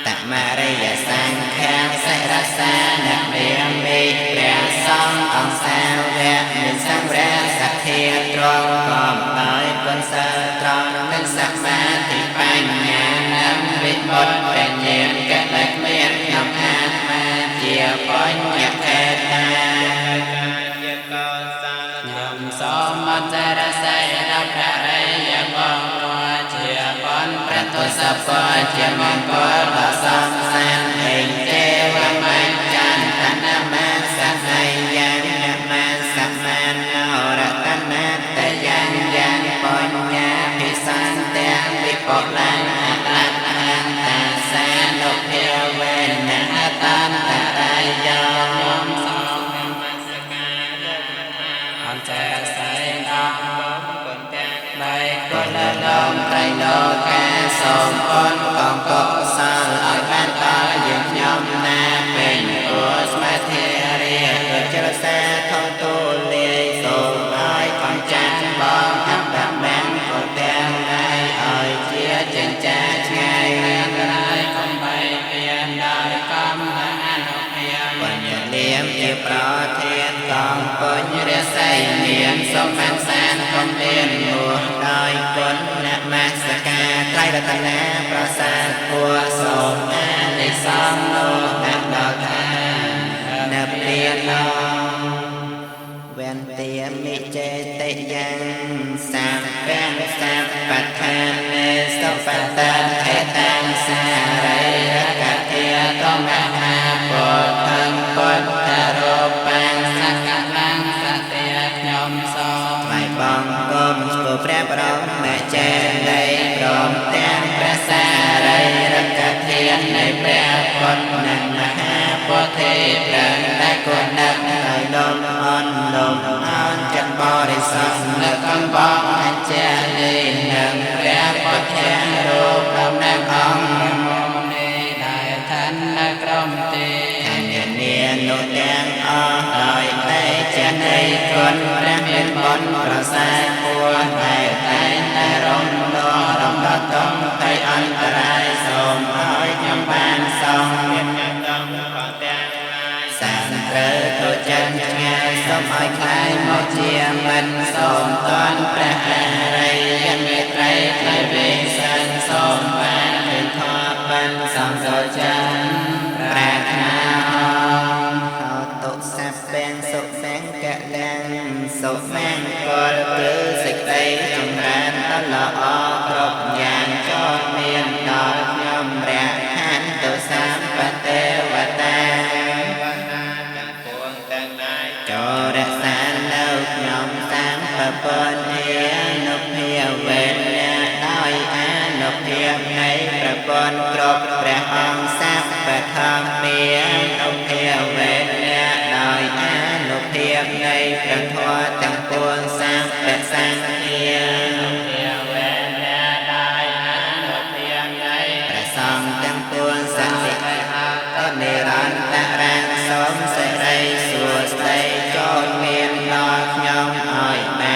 តមរិយសង្ឃាសិរសានមេមេព្រះសង្ឃអង្គសាវៈមានសង្រះសទ្ធាត្រង់កំដោយគុណសិលត្រង់និងសមាធិបញ្ញានិងវិមុតបញ្ញាកលក្មានខ្ញុំអាត្មាជាបញ្ញខេតាខ្ញុំសូមអន្តរសេនព្រះរិយបងជាបណ្ឌប្រទុសពជាមង្គលដល់សង្សារហេទេវមញ្ចន្ទនមសសយ៉ាងនមសមានរតនតយ៉ាងយ៉ាងបញ្ញាភិសន្ទាំងវិបុលានអលអន្តសានុភាវេនអតន្តរាយោខ្ញុំសូមនមស្ការអន្តរសេនគុណទាំងបីគុណលំត្រៃលោកាសូមអនកងកុសលឲ្យបានតយើងខ្ញុំណាពេញពុស្មាធិរាដូចចរសាធំទូលាយសូមឲ្យកំចាត់បងអបបានក៏ទាំងឡាយឲ្យជាចិញ្ចាឆ្ងាយរាងរាយកំបីពៀនដោយកំអនុភាបញ្ញនាមជាប្រធានកំបញ្ញរិស័យមានសំបានសានកំលៀនមួដោយគុណនមស្ការត្រៃរតនាប្រសាទពួរសូមអានិសង្ឃនោះតាមដល់ឋាននៅព្រានវេនទាមិចេតិយ៉ាងសាពាំងសាបដ្ឋានសុបតតហេតាំសារិយកតិតមហាពុទ្ធังពុទ្ធរូបាំងសកលាំងសតិខ្ញុំសូមថ្វាយបង្គំស្គរព្រះបរមចេតីព្រមទាំងព្រះសារីរិកធាននៃព្រះពុទ្ធនិងមហាពុទ្ធិប្រឹងតែគុណនឹកដោយលំអន់លំអន់ចិត្តបរិសុទ្ធនៅកំបងអញ្ចាលីនឹងព្រះពុទ្ធរូបដំណើរអង្គមុំនេះដែលឋាននៅក្រុមទេធានានោះទាំងអស់ដោយតែចេនៃគុណព្រះមានបុណ្យប្រសើរពួរតែតែងតែរំលងរំដតំទៅអន្តរាយសូមឲ្យខ្ញុំបានសងមានកំក៏ទាំងសានត្រូវទៅចិនឆ្ងាយសូមឲ្យខ្លាយមកជាមិនសូមតន់ព្រះអរិយមេត្រីថ្លៃវិសិនសូមបានពេញធម៌បានសំសូចាប្រាថ្នាហោតុសព្ពេងសុសង្កលាំងសុមង្គលគឺសេចក្តីចម្រើនដល់ល្អគ្រប់យ៉ាងចូលមានដល់ខ្ញុំរហន្តតុសម្បទេវតាចូលរក្សានៅខ្ញុំតាមប្រពន្ធអនុភាវេនដោយអនុភាពនៃប្រពន្ធគ្រប់ព្រះអង្គសព្វធម្មមានអនុភាវេនដោយអនុភាពនៃព្រះធម៌ទាំងពួងសព្វសង្ឃាសង្ឃទាំងពួងសក្តិទៅនិរន្តរាងសូមសេរីសួស្តីចូលមានដល់ខ្ញុំឲ្យបាន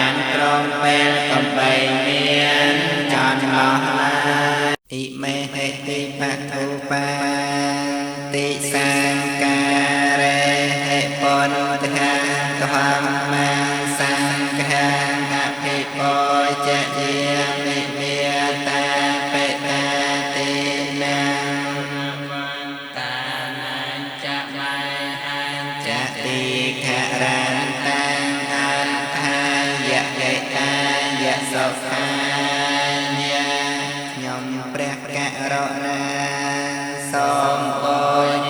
ហេតិបតុបាតិសង្ការេហេបុនតហាធម្មសង្ឃាអភិពោជយាមិមេតាបេតាតិណាតានាចមហញ្ចតិខរន្តអន្ថាយៈយេតាយៈសុខាខ្ញុំព្រះករុណាសូមបូ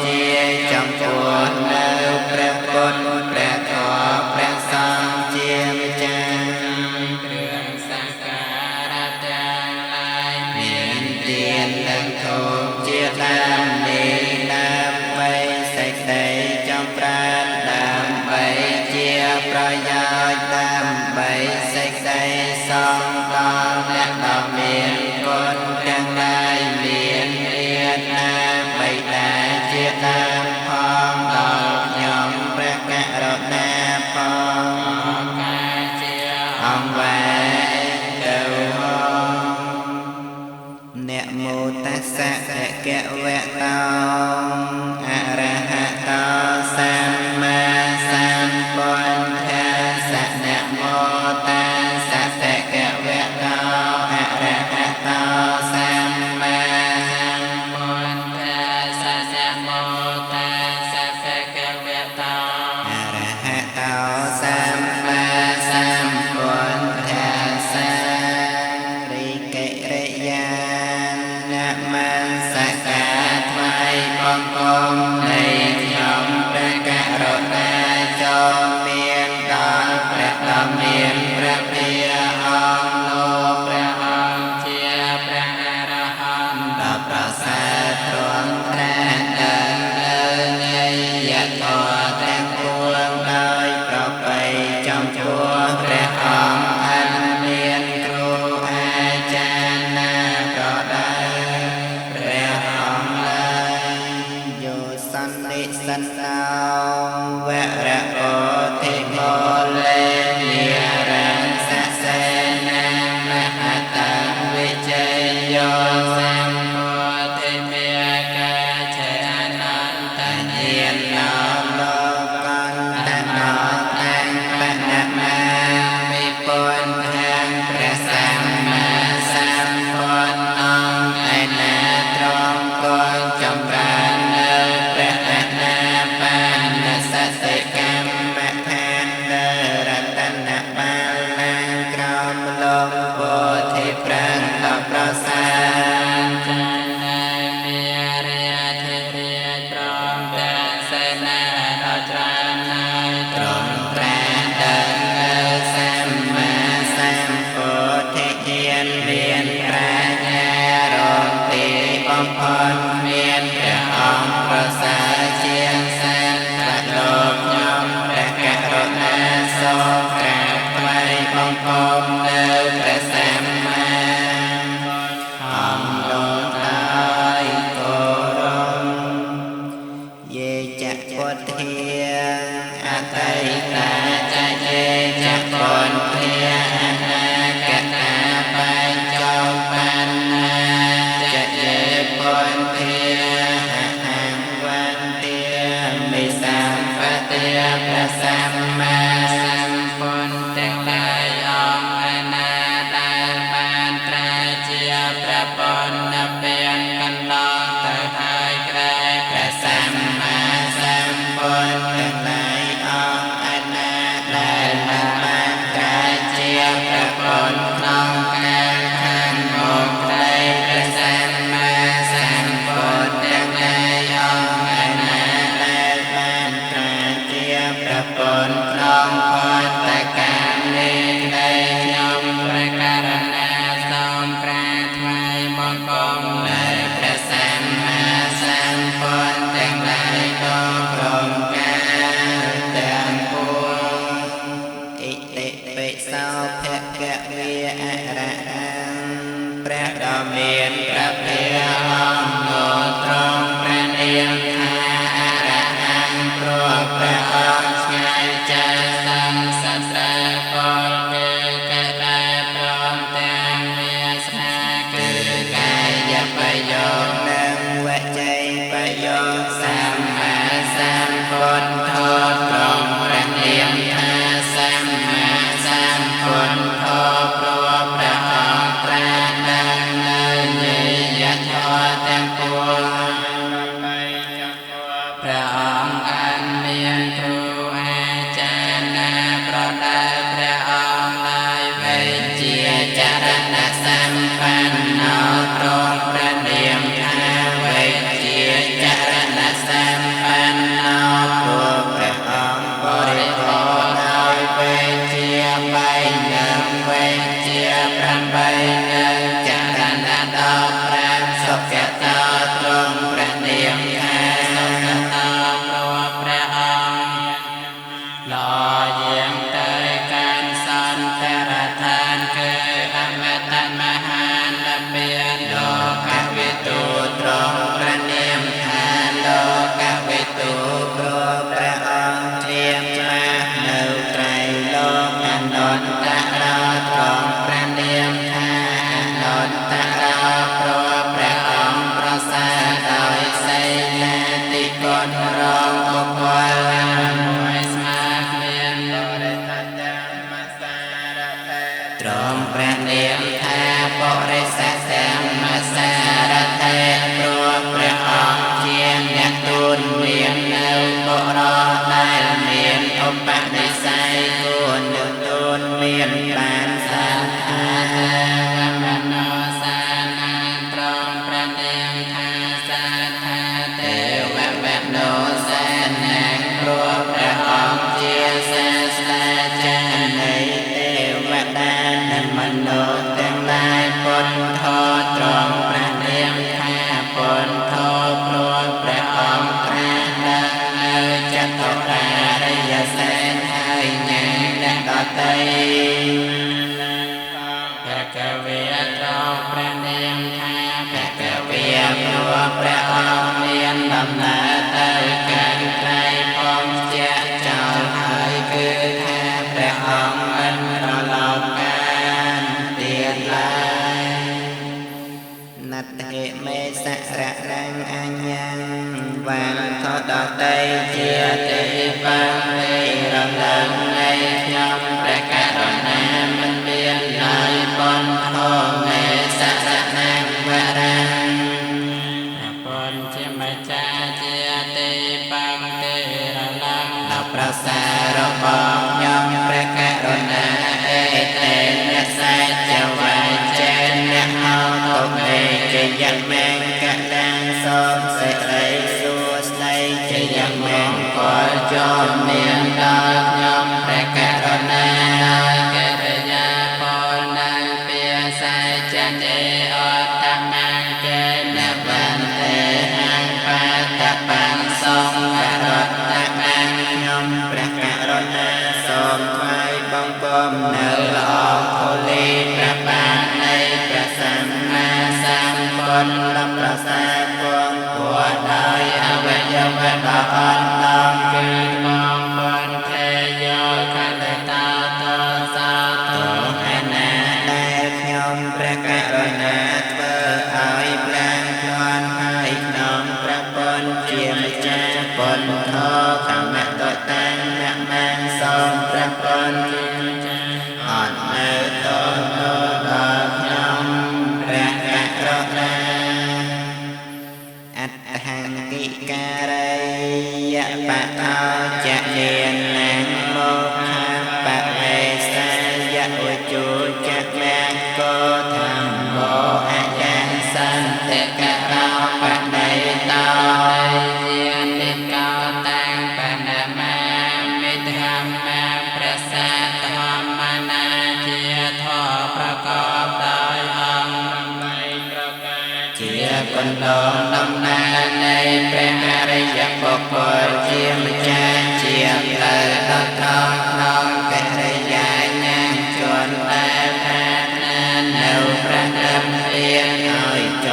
ជាចំពោះនៅព្រះពុទ្ធព្រះធម៌ព្រះសង្ឃជាម្ចាស់គ្រឿងសក្ការៈទាំងឡាយមានទាននិងធូបជាដើមនេះដើម្បីសេចក្តីចម្រើនដើម្បីជាប្រយោជន៍ដើម្បីសេចក្តីសង្ឃដល់អ្នកដ៏មានគុណទាំងឡាយមានរាជណាបិតាជាដើមផងដល់ខ្ញុំព្រះករុណាផងកាជាអង្គវែទៅអ្នកមោតស្សៈភគវៈតោអរហតោសម្មាសម្ពុទ្ធស្សៈអ្នកមោតស្សៈភគវៈតោអរហតោសម្មាសម្ពុទ្ធស្សៈអ្នកមោតស្សៈភគវៈតោអរហតោសម្មាសម្ពុទ្ធស្សៈរិកិរិយានមស្ការថ្វាយបង្គំនៃខ្ញុំព្រះករុណាចូលមានដល់ព្រះដ៏មានព្រះភិយអង្គលោកព្រះអង្គជាព្រះអរហន្តដ៏ប្រសើរទ្រង់ត្រាស់ដឹងលើនៃយធម៌ទាំងពួងដោយប្រពៃចំពោះព្រះអង្គអនមានគ្រូអាចារ្យណាប្រដៅព្រះអង្គឡើយយោសន្និសន្តោវរៈពោធិមោលេនិរញ្សសេនាមហតវិជយោសម្ពោធិមេកាចអនន្តញាណោលោកន្តណោតាំងបណមាមិពុន្ធាំព្រះសម្មាសម្ពុទ្ធអង្គឯណាទ្រង់គង់ចម្រើននៅព្រះអនាបានសតិកម្មដ្ឋានរតនបាលណាក្រមលំពោធិប្រឹងដល់ប្រសាចានាមេរិយធិរិយព្រមទាំងសេនាដល់ច្រើនហើយទ្រង់ត្រាស់ដឹងនៅសម្មាសម្ពុទ្ធញ្ញាណមានប្រាជ្ញារំទីបំផុតមានព្រះអង្គប្រសើរជាងសត្វលោកខ្ញុំព្រះករុណាសូមក្រាបថ្វាយបង្គំនៅព្រះសម្មាអង្គលោកដោយគោរពយេចពុទ្ធាអតីតាចយេចពុទ្ធាអនាគតាបញ្ចោបណ្ណាចយេពុទ្ធាអង្វន្ទាមិសម្បទាព្រះសម្មាសម្ពុទ្ធទាំងឡាយអង្គឯណាដែលបានត្រាជាព្រះពុទ្ធពានកន្លងទៅហើយក្រែព្រះសម្មាសម្ពុទ្ធទាំងឡាយអង្គឯណាដែលបានត្រាជាព្រះពុទ្ធក្នុងកាលខាងមុខក្រែព្រះសម្មាសម្ ใจประโยชน์สัมมาสัมพุทโธตรงประเนียมทาสัมมาสัมพุทโธพระพระองค์ตรัสดังนั้นยะถอทั้งปวงพระองค์อันมีครูอาจารย์นาประดับพระองค์ลายเวจีจารณะสัมปันโนตรงประเนียมทาเวจีจารณะสัมปันโนพระองค์บริโภคโดยเวจีใบหนึ่งเวจีพระใบหนึ่งจารณะดอกพระสุขตาตรงประเนียมทาสุขตาพระองค์หล่อเยี่ยมเตยการสอนแต่ละทานคืออมตะมหาละเบียนโลกวิตูตรงประเนียมทาโลกวิตูครูพระองค์เตรียมมาเนื้อไตรโลกอนันตราตรงประเนียมทาอนันตราครูพระองค์ประสาทโดยไสลาติกนรองบุคคลตรงประเนียมทาบริสัทสัมมาสารเทพพระองค์เชียนยักตุนเมียนเนื้อบุรได้เมียนอุปนิสัยกุลหนึ่งตุนเมียนปานสันทามโนสานังตรงประเนียมทาสัทธาเทวะเวโนสานังพระองค์เชียสาสาจารย์ในเทวดามนุษย์ทั้งหลายพุทโธตรงประเนียมทาพุทโธพระองค์ตรัสดังนั้นจัตุราริยแสนให้ญาณดอไตพระกวีตรงประเนียมทาพระกวีพระองค์เมียนดำนาเตยกันไกลพงเจ้าเจ้าให้คือแท้พระองค์อันประหลาดนัตเตเมสะระรังอัญญังวันทอดเตยเจียติปังเรรังลังในยมประกาศนามันเบียนลายปนโทเมสะระนังวรังปนเจมจาเจียติปังเตระลังประสารบอกยมประกาศนาเอเตนะสัจวะเจนะเฮาตุเมจะยังแมงกะลังสมเสรีสุสไลจะยังแมงก่อจอมเมียนดอกยมประกาศนาเกรยาปนังเปียสายจันเดอตมังเกนบันเตหังปัตตปังสงวรตมังยมประกาศนาสมไว้บังกรมเนลออกโคลีประบาในประสัมมาสัมพุทธประสาทพวงผัวได้อวัยวะดอนลองคือมองบนเทโยคันตาตสาตุให้นาได้ยมประกาศนาเพื่อให้แปลงพลอนให้น้อมประปนเจียมจ้าปนทอขมะตัวตั้งนมังสมประปนอ่อนเนื้อตนโลดอกยมประกาศนาอัตถังกิการยะปะเอาจะเนียนนังโมฆะปะเวสายะอุจุจะแมงโกธรรมโมอายังสันเตกะเราปะในตาเยียนติเกาตังปะนามามิธรรมะประสาทธรรมนาเจียทอประกอบโดยองค์เจียคนลงดำนาในพระอริยบุคคลเจียมจาเจียมเลยตะทองน้องกระยานังชวนแต่พระนาเนวประดำเปลี่ยนอ้อยโจ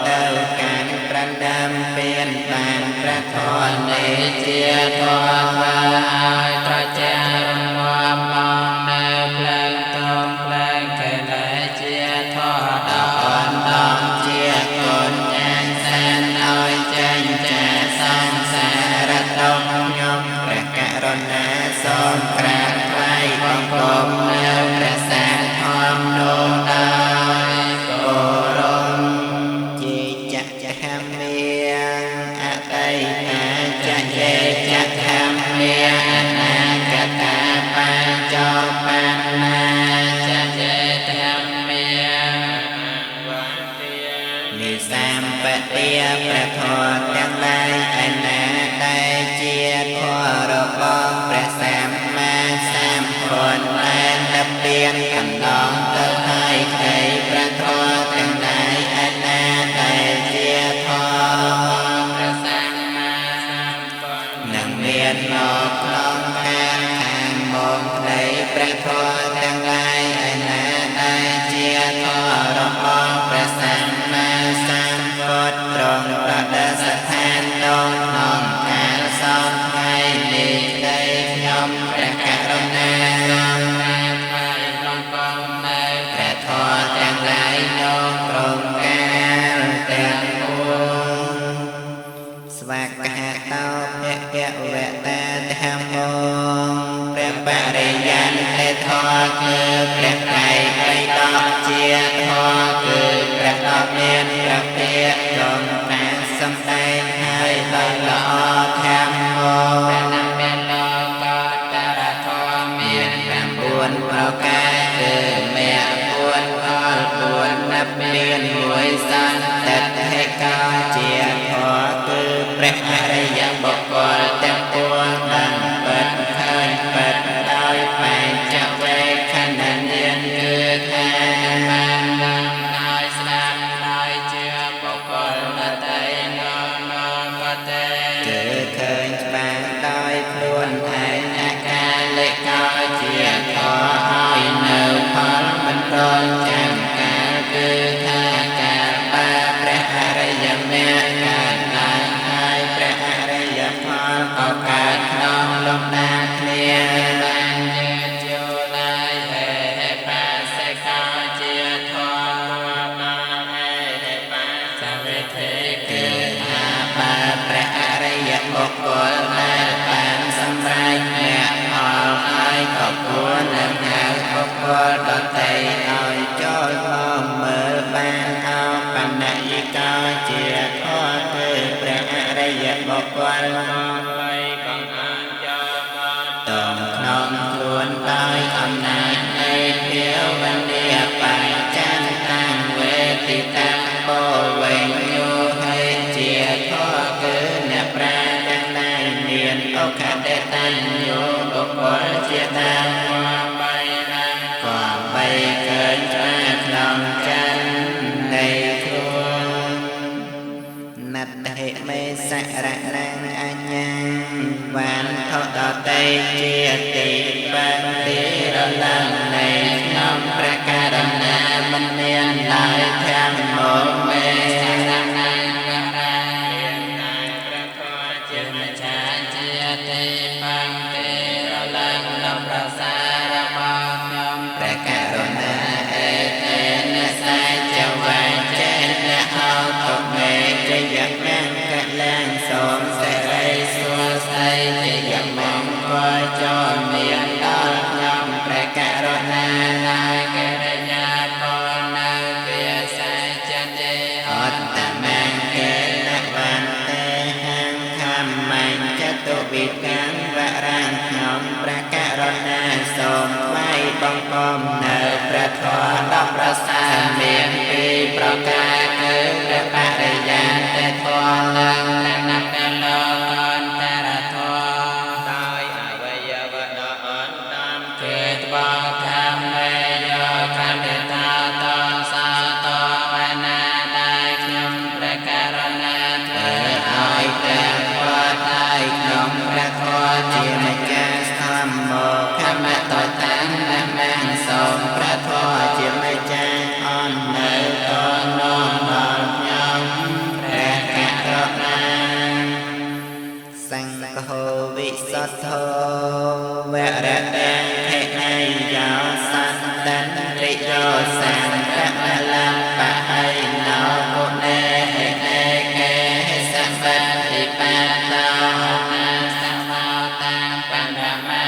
เต้าการประดำเปลี่ยนปานประทอนในเจียทอว่าอ้อยตระจารวามองในเพลิงตรงเพลิงเกลเจียทอดอนดองเจียคนแจงแสนอ้อย เมียงอตัยอาจะเยจะธรรมเมียอนาคตาปัญจปันนาจะเยธรรมเมียนิสัมปติประทอទាំងឡាយឯណាដែលជាធម៌របស់ព្រះសម្មាសម្ពុទ្ធបានលពៀនកន្លងទៅហើយនៃព្រះធម៌ទាំងឡាយឯណាដែលជាធម៌ព្រះសម្មាសម្ពុទ្ធនឹងមានមកក្នុងខាងមកនៃព្រះធម៌ទាំងឡាយឯណាដែលជាធម៌របស់ព្រះសម្មាសម្ពុទ្ធទ្រង់ប្រដេសឋានក្នុងកាលសោតថ្ងៃនេះនៃខ្ញុំព្រះករុណាព្រះធម៌ទាំងឡាយក្នុងក្រុមកាលទាំងពួងស្វាកហតោភគវតាធម្មោព្រះបរិយន្តធម៌គឺព្រះត្រៃបិដកជាធម៌គឺព្រះដ៏មានព្រះពាក្យទ្រង់បានសម្ដែងហើយដោយល្អធម្មោព្រះនាមមានលោកតរធម៌មាន9ប្រការគឺមេ4ផល4นับមាន1សន្តតិកោជាធម៌គឺព្រះអរិយបុគ្គលទាំងពួងបានពិតឃើញពិតដោយបញ្ចវេខណញ្ញាណគឺថាបានដឹងដោយស្ដាប់ដោយជាបុគ្គលដទៃនាំក៏ទេគឺឃើញច្បាស់ដោយខ្លួនឯងអាកាលេកោជាធម៌ឲ្យនៅផលមិនរងចាំកាលគឺថាកាលបាព្រះអរិយមេកើតឡើងហើយព្រះអរិយផលក៏កើតក្នុងលំដាប់គ្នាបានជាជួឡាយហេបាសេកោជាធម៌មកហេបាសវិធិគឺថាបាព្រះអរិយបុគ្គលដែលបានសម្រេចមគ្គផលហើយក៏គួរនឹងហៅបុគ្គលដទៃឲ្យចូលមកមើលបានអបនយិកោជាធម៌គឺព្រះអរិយបុគ្គលមកបីបង្ហាញចូលមកតងក្នុងខ្លួនដោយអំណាចនៃភាវនាបច្ច័ន្តាំងវេទិតាបោវេញយោហើយជាធម៌គឺអ្នកប្រាជ្ញទាំងឡាយមានឱកាសដែលតាំងយោបុគ្គលជាតាមមកបីបានក៏បីឃើញច្បាស់ក្នុងចិននៃខ្លួនណត្តហិមេសរណังអញ្ញាបានថតតេជាទីបន្តិរលំនៃខ្ញុំព្រះករុណាមិនមានដោយធម្មមកមេសរណังវរាមានតែព្រះធម៌ជាម្ចាស់ជាទីបន្តិរលំដល់ប្រសាររបស់ខ្ញុំព្រះករុណាអេតេនសាចវាចេនអោទមេជយមង្គលាំងសូមសេរីសួស្តីជាយមង្គលចូលមានដល់ខ្ញុំព្រះករុណាណាករិយាពលនៅវាសាចទេអត្តមង្កេណវន្តេហង្ខមញ្ចតុវិកាំវរាំខ្ញុំព្រះករុណាសូមថ្វាយបង្គំនៅព្រះធម៌ដ៏ប្រសើរមានពីរប្រការគឺព្រះបរិយន្តធម៌និងព្រះនគលោកអន្តរធម៌ដោយអវយវដ៏អន្តមគឺត្បកធម្មេយោខណ្ឌតាតសាតវនាដែលខ្ញុំព្រះករុណាធ្វើឲ្យទាំងពុទ្ធហើយក្នុងព្រះធម៌ជាម្ចាស់ធម្មមកខមតតាំងនមង្សូមព្រះធម៌ជាម្ចាស់អននៅតនាំដល់ខ្ញុំព្រះករុណាសង្ឃោវិសុទ្ធោវរតេហេណៃយោសន្តន្តិយោសន្តមលបហៃណោគុណេហេណេកេសម្បត្តិបតោណាសមោតាបណ្ណមា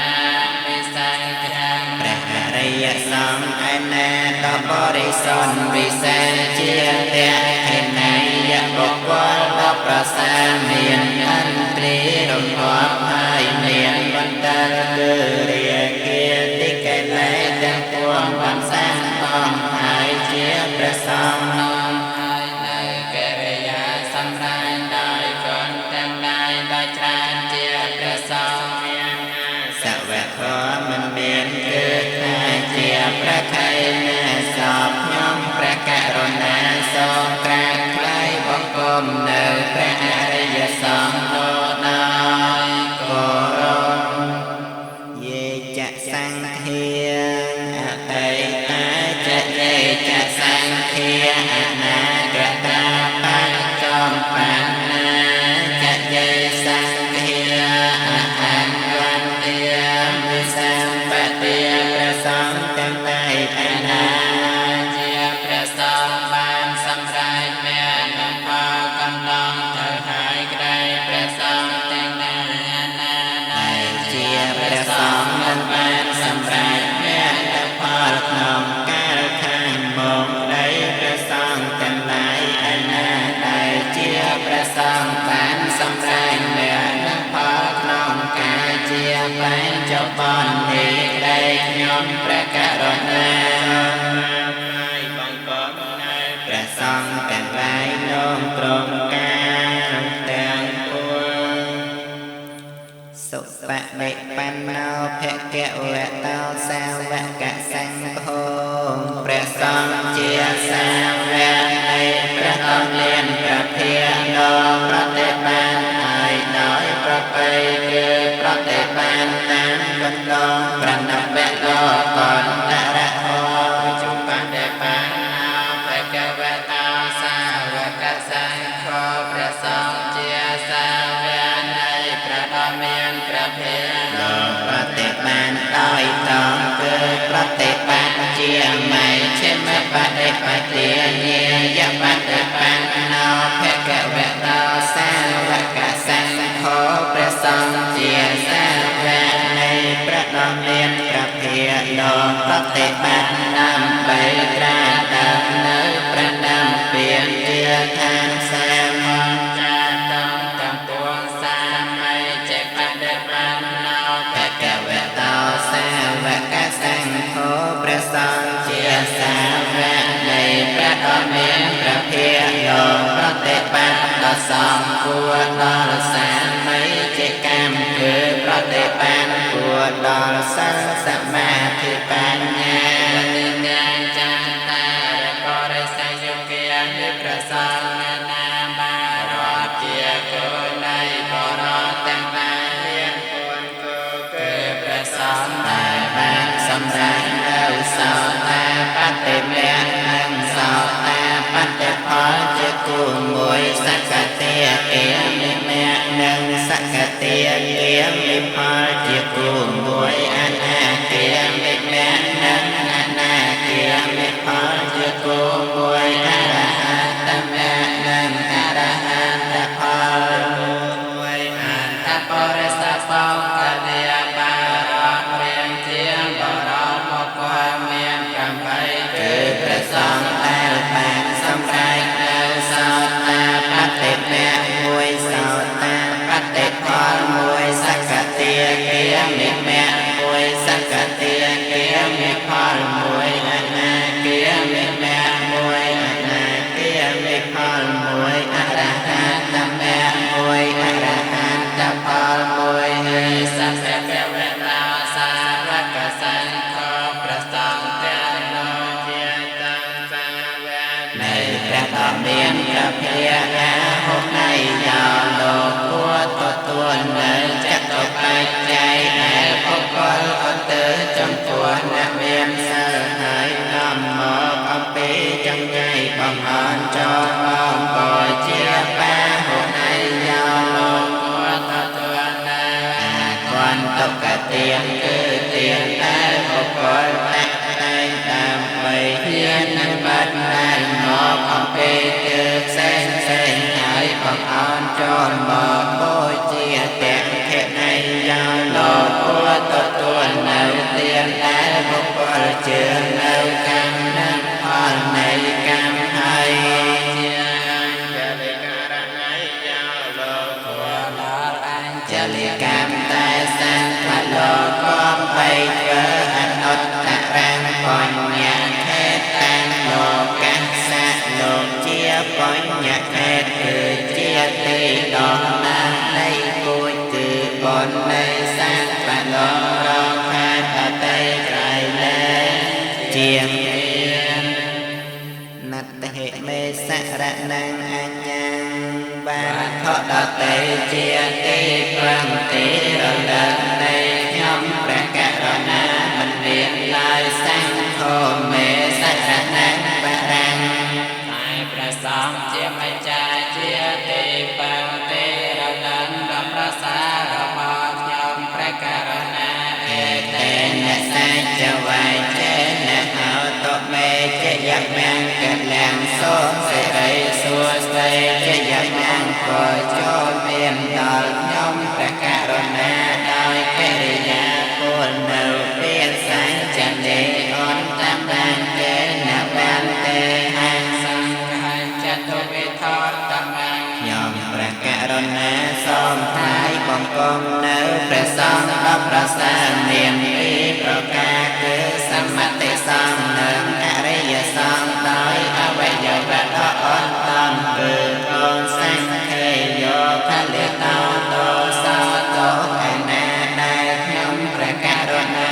វិស័យខាងព្រះអរិយសង្ឃឯណាដ៏បរិសុទ្ធវិសេសជាតេហេណៃយបុគ្គល ប្រសាមានអន្ត្រីរំងាប់ហើយមានបន្តគឺរាគាតិកេលេទាំងពួងបានសាងបងហើយជាព្រះសង្ឃនាំហើយនៅកិរិយាសម្រាយដោយជនទាំងឡាយដោយច្រើនជាព្រះសង្ឃមានសវៈធម៌មិនមានគឺថាជាព្រះខៃណាសពខ្ញុំព្រះករុណាសូមក្រាបថ្វាយបង្គំនៅព្រះអរិយសង្ឃនោះដោយគោរពយេចសង្ឃាអតីតាចយេចសង្ឃាអនាគតាបច្ចុប្បន្នាចយេសង្ឃាអហង្វន្ទាវិសម្បទាព្រះសង្ឃទាំងឡាយឯណាជាព្រះសង្ឃបានសម្រេចមានផលកំឡុងទៅហើយក្តីព្រះសង្ឃទាំងឡាយឯណាដែលជាព្រះសង្ឃមិនបានសម្រេចមានផលក្នុងកាលខាងមុខដីព្រះសង្ឃទាំងឡាយឯណាដែលជាព្រះសង្ឃបានសម្រេចមានផលក្នុងកាលជាបញ្ចុប្បន្ននេះដីខ្ញុំព្រះករុណាព្រះសង្ឃទាំងឡាយនោមត្រង់ការទាំងពួងសុបនិបណ្ណោភគវតោសាវកសង្ឃោព្រះសង្ឃជាសាវកនៃព្រះធម្មលានព្រះភិក្ខុប្រតិបានហើយដោយប្រពៃគឺប្រតិបានតាមកណ្ដោប្រណវៈលោកកណ្ដរហោជុបតិបានភគវតោសាវកសង្ឃោព្រះសង្ឃជាសាវកនៃព្រះធម្មលានព្រះភិក្ខុប្រតិបានដោយតងគឺប្រតិបានជាមិនឈិមបដិបទាញាយបដិបានណោភគវតោសាវកសង្ឃោព្រះសង្ឃជាសាវកនៃព្រះធម្មលានព្រះភិក្ខុប្រតិបានដើម្បីត្រាស់ដឹងនៅព្រះដំពានជាឋានសាមញ្ញតំពួងសាមីចេបដិបានណោភគវតោសាវកសង្ឃោព្រះសង្ឃជាសាវកនៃព្រះធម្មលានព្រះភិក្ខុប្រតិបានដល់សំគួរដល់សាមីជាកម្មគឺប្រតិបានគួរដល់សិលសមាធិបញ្ញាទាំងចាតារបរិស័យយោគិយនិប្រសងណាបារតជាគោនៃបរតទាំងឡាយមានគុណគោគឺព្រះសង្ឃដែលបានសម្រេចនៅសោតាបតិមៈនិងសោតាបតិផលជាគូមួយសក្កតិគាមិមៈនិងសក្កតិគាមិផលជាគូមួយអនាគាមិមៈនិងអនាគាមិផលជាគូមួយអរហន្តមៈនិងអរហន្តផលមួយអន្តបរិសបោកលាបារតរៀងជាបរមមកមាន8គឺព្រះសង្ឃដែលបានសម្រេចនៅសោតាបតិមៈមួយសោតាបតិផលមួយសក្កតិគាមិមៈមួយសក្កតិគាមិផលមួយអនាគាមិមៈមួយអនាគាមិផលមួយអរហន្តមៈមួយអរហន្តផលមួយហើយសព្វវតោសាវកសង្ឃោព្រះសង្ឃទាំងនោះជាទាំងសាវកនៃព្រះធម្មលានព្រះភិក្ខុហុណៃយោលោកគួរទទួលនៅចតុបច្ច័យដែលបុគ្គលអត់ទៅចំពោះអ្នកមានសិលហើយនាំមកអំពីចម្ងាយបំអន់ចូលមកក៏ជាបាហុណៃយោលោកគួរទទួលនៅអាគន្ធកទានគឺទានដែលបុគ្គលតែងដើម្បីធាននឹងបាត់ដែលមកអំពីគឺផ្សេងហើយបំអន់ចូលមកបូជាទាំងខេណៃយោលោកគួរទទួលនៅទានដែលបុគ្គលជឿនៅកម្មនិងផលនៃកម្មហើយជាអញ្ជលិករណៃយោ ลิกรรมแต่สังขโลก็ไปเกิดอนุตตรังปัญญาเทตังโลกัสสะโลเจียปัญญาเทคือเจียตีดอกนาในกุยจือบนในสังขโลรอคาตะเตยไกรเลเจียงนัตเหเมสระนังอัญญังบาทอดเตยเจียตีปรังตีระดับในย่อมประกาศนามันเรียนลายสังโฆเมสระนังบารังนายประสองเจียมจาเจียตีปังตีระดับกับประสาระบาย่อมประกาศนาเอเตนะสัจจวัยเจนะเอาตเมเจยักมังกัลลังโสเสริสุเสเจยักมังก็โจเมียนดอลย่อมประกาศนาโดยกิริยาพูนเนื้อเปลี่ยนสังจันเดอ่อนตามบันเจนะบันเตหังสังหันจตุวิทอตตมังย่อมประกาศนาส้มท้ายบงกลมเนื้อประสองรับประสานเนียนอีประกาศคือสมัติสองหนึ่งอริยสองต้อยอวัยวะละอ่อนตอมคือโกนสังเขโยทะเลเตาโตสาวโตอนาได้ย่อมประกาศนา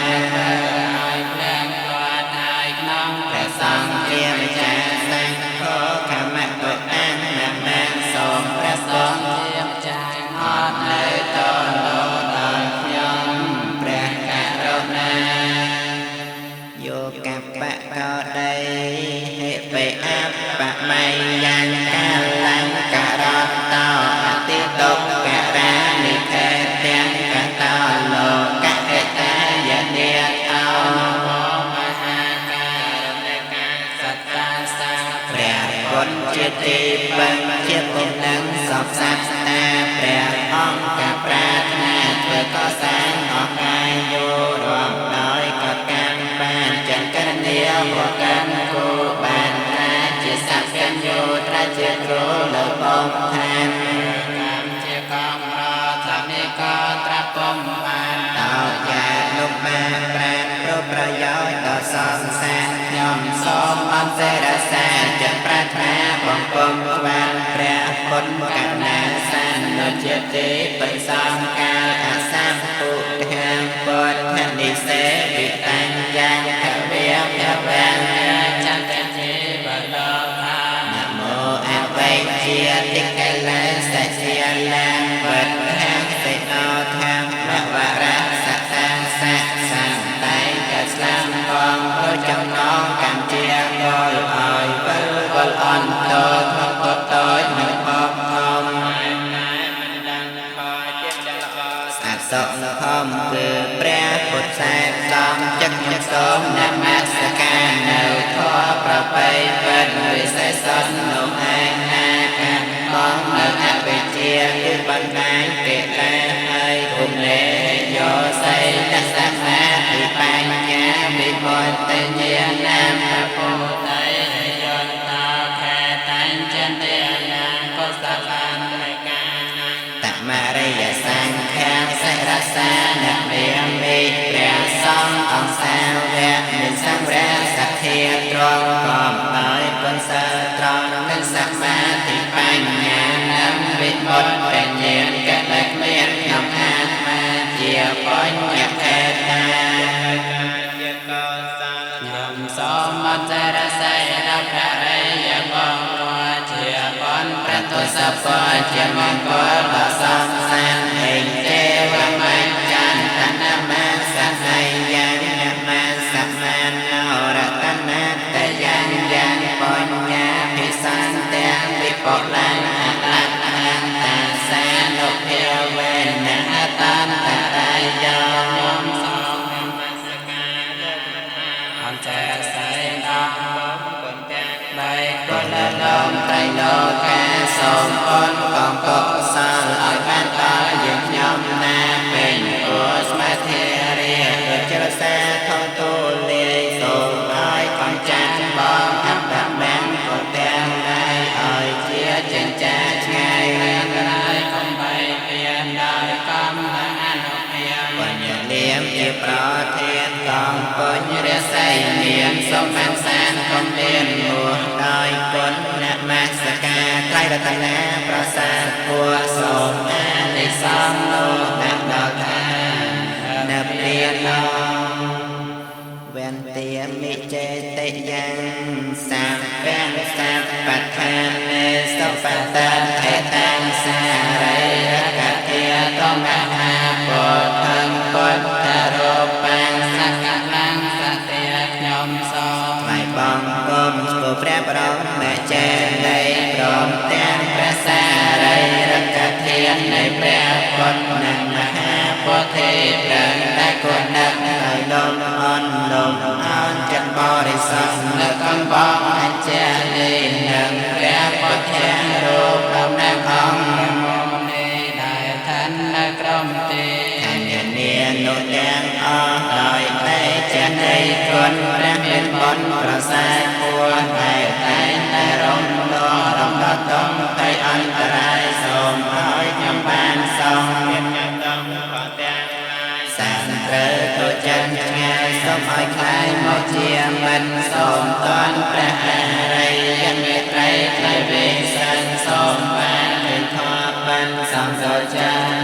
แรงกว่าได้น้องประสองเจียมจาสังโฆขมะตุอังนามะสมประสงค์เจียมจาอ่อนเลยโตโลตอย่อมประกาศนาโยกับปะก็ได้เหตุไปอัปปะไม่ยังกาลังกะรอต่ออติตกกะรานิเทเตียงกะตอโลกะเอตายะเนียเอามหากาลกาสัตตาสังแปรผลจิตติบังเทียบเป็นหนังสอบสัตตาแปรห้องกับปราถนาเพื่อก็สร้างออกกายโยรวมน้อยก็การบ้านจังกันเดียวหัวกันกูบ้านราชสักกันโยตราชครูหรือบงทานกรรมเจ้ากองรอทำนี้ก็ตรัปมบานต่อยาลุกมาปราดรูปประโยชน์ต่อสองแสนย่อมสมอันเสรแสนจะปรารถนาบงปมวันแปรผลกันนาสันโนเจติเป็นสองกาอาสามปุถะปดทนิเสวิตัญญังขเวียพแวงจันติจิบโลภานะโมอเวเจียติกะเลสัจเจียลังปัฏฐังสิโนธรรมวะระสัตตังสัจสังไตกัสลังกองโอจงน้องกันเจียงโดยอ่อยเปิลกลอ่อนโตทบกโตยหนึ่งปอบทอมสัตว์สองพร้อมคือพระพุทธสองจักรสมนมัสการเนื้อขอประไปเป็นวิสัยสนหนุไอนาการมองเนื้ออภิเจียคือปัญหาเกิดแลให้คุมเลโยใส่นักสัมมาติปัญญาวิมุตติเนียนามพระโพธิโยนตาแค่ตันจันเตียนาก็สลันในการตัมมาริยสังฆาเสรสานักเรียนมีเปรียสององสาวแวะหนึ่งสังเวชสักเทียตรงกอมน้อยคนเสตรองนึกสัมมาติปัญญานำวิมุตติเป็นเยียนกันเล็กเมียนยำอาตมาเจียปัญญาเทตายำสมมัจจรใส่รับพระเรยบองวัวเจียปอนประตูสัพพะเจียมังกรละสองแสนเองเจวะมัจจันตนามาสัไยยังนามาสัมมานารัตนาตยังยังปัญญาภิสันเตวิปุลังอัตตังตาสานุเพียวเวนะตันตรายยอมสองมัสการอันเจใส่ดอกใบกุลลมไตรโลกาสมผลกองกบสาลอยบ้านตายึดย่อมนาเป็นอุสมาเทเรียเกิดเจริญแสทองตุเลียส่งอ้อยของจันบองอับดับแบงกดแตงได้อ้อยเจียเจนจ่าไงแรงไรคงใบเปลี่ยนได้กำ ពុញរស័យមានសុខបានសានគំមានមួដោយគុណនមស្ការត្រៃរតនាប្រសាទគួសូមអានិសង្ឃនោះដាក់ដល់ថានិព្វានវេនទាមិចេតិយ៉ាងសាពាំងសាបដ្ឋានេសុបតតថេតាំងសារិរកធាតមហាពុទ្ធังពុទ្ធរូបាំងសកលាំងសតិខ្ញុំសូមថ្វាយបង្គំស្គាល់ព្រះបរមចេតិយព្រមទាំងព្រះសារិរកធានៃព្រះពុទ្ធនិងមហាពុទ្ធិព្រះដែលគួរនឹកឲ្យលំអន់លំអន់ចិត្តបរិសុទ្ធនឹកអំបងអញ្ចាលីនឹងព្រះពុទ្ធរូបដំណើរអង្គនេះដែលឋាននៅក្រុមទេអញ្ញនានុទាំងអស់ដោយតែចេះនៃគុណព្រះមានបុណ្យប្រសើរគួរតែតែរំលងរំដោះទំភ័យអន្តរាយសូមឲ្យខ្ញុំបានសងមានខ្ញុំតំក៏ទាំងសានត្រូវទៅចិនឆ្ងាយសូមឲ្យខ្លាយមកជាមិនសូមតន់ព្រះអរិយមេត្រីថ្លៃវិសិនសូមបានមានធម៌បានសំសូចិន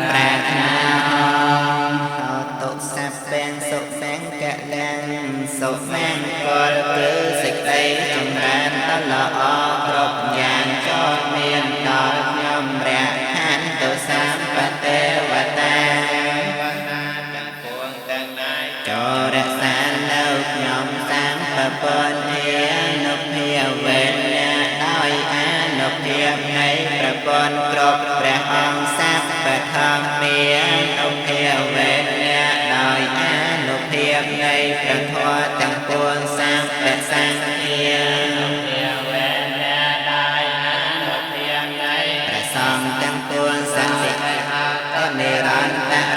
ប្រាថ្នាហោតុសัพពេងសុសង្កលាំងសុមង្គលគឺសេចក្តីចម្រើនដ៏ល្អគ្រប់យ៉ាងចូលមានដល់ខ្ញុំរហន្តតុសម្បទេវតាចូលរក្សានៅខ្ញុំតាមប្រពន្ធអនុភាវេណាដោយអនុភាពនៃប្រពន្ធគ្រប់ព្រះអង្គសព្វធម្មាអនុភាវេណាដោយអនុភាពនៃព្រះធម៌ទាំងពួងសព្វសង្ឃាអនុភាវេណាដោយអនុភាពនៃព្រះសង្ឃទាំងពួងសក្តិទៅនិរន្តរ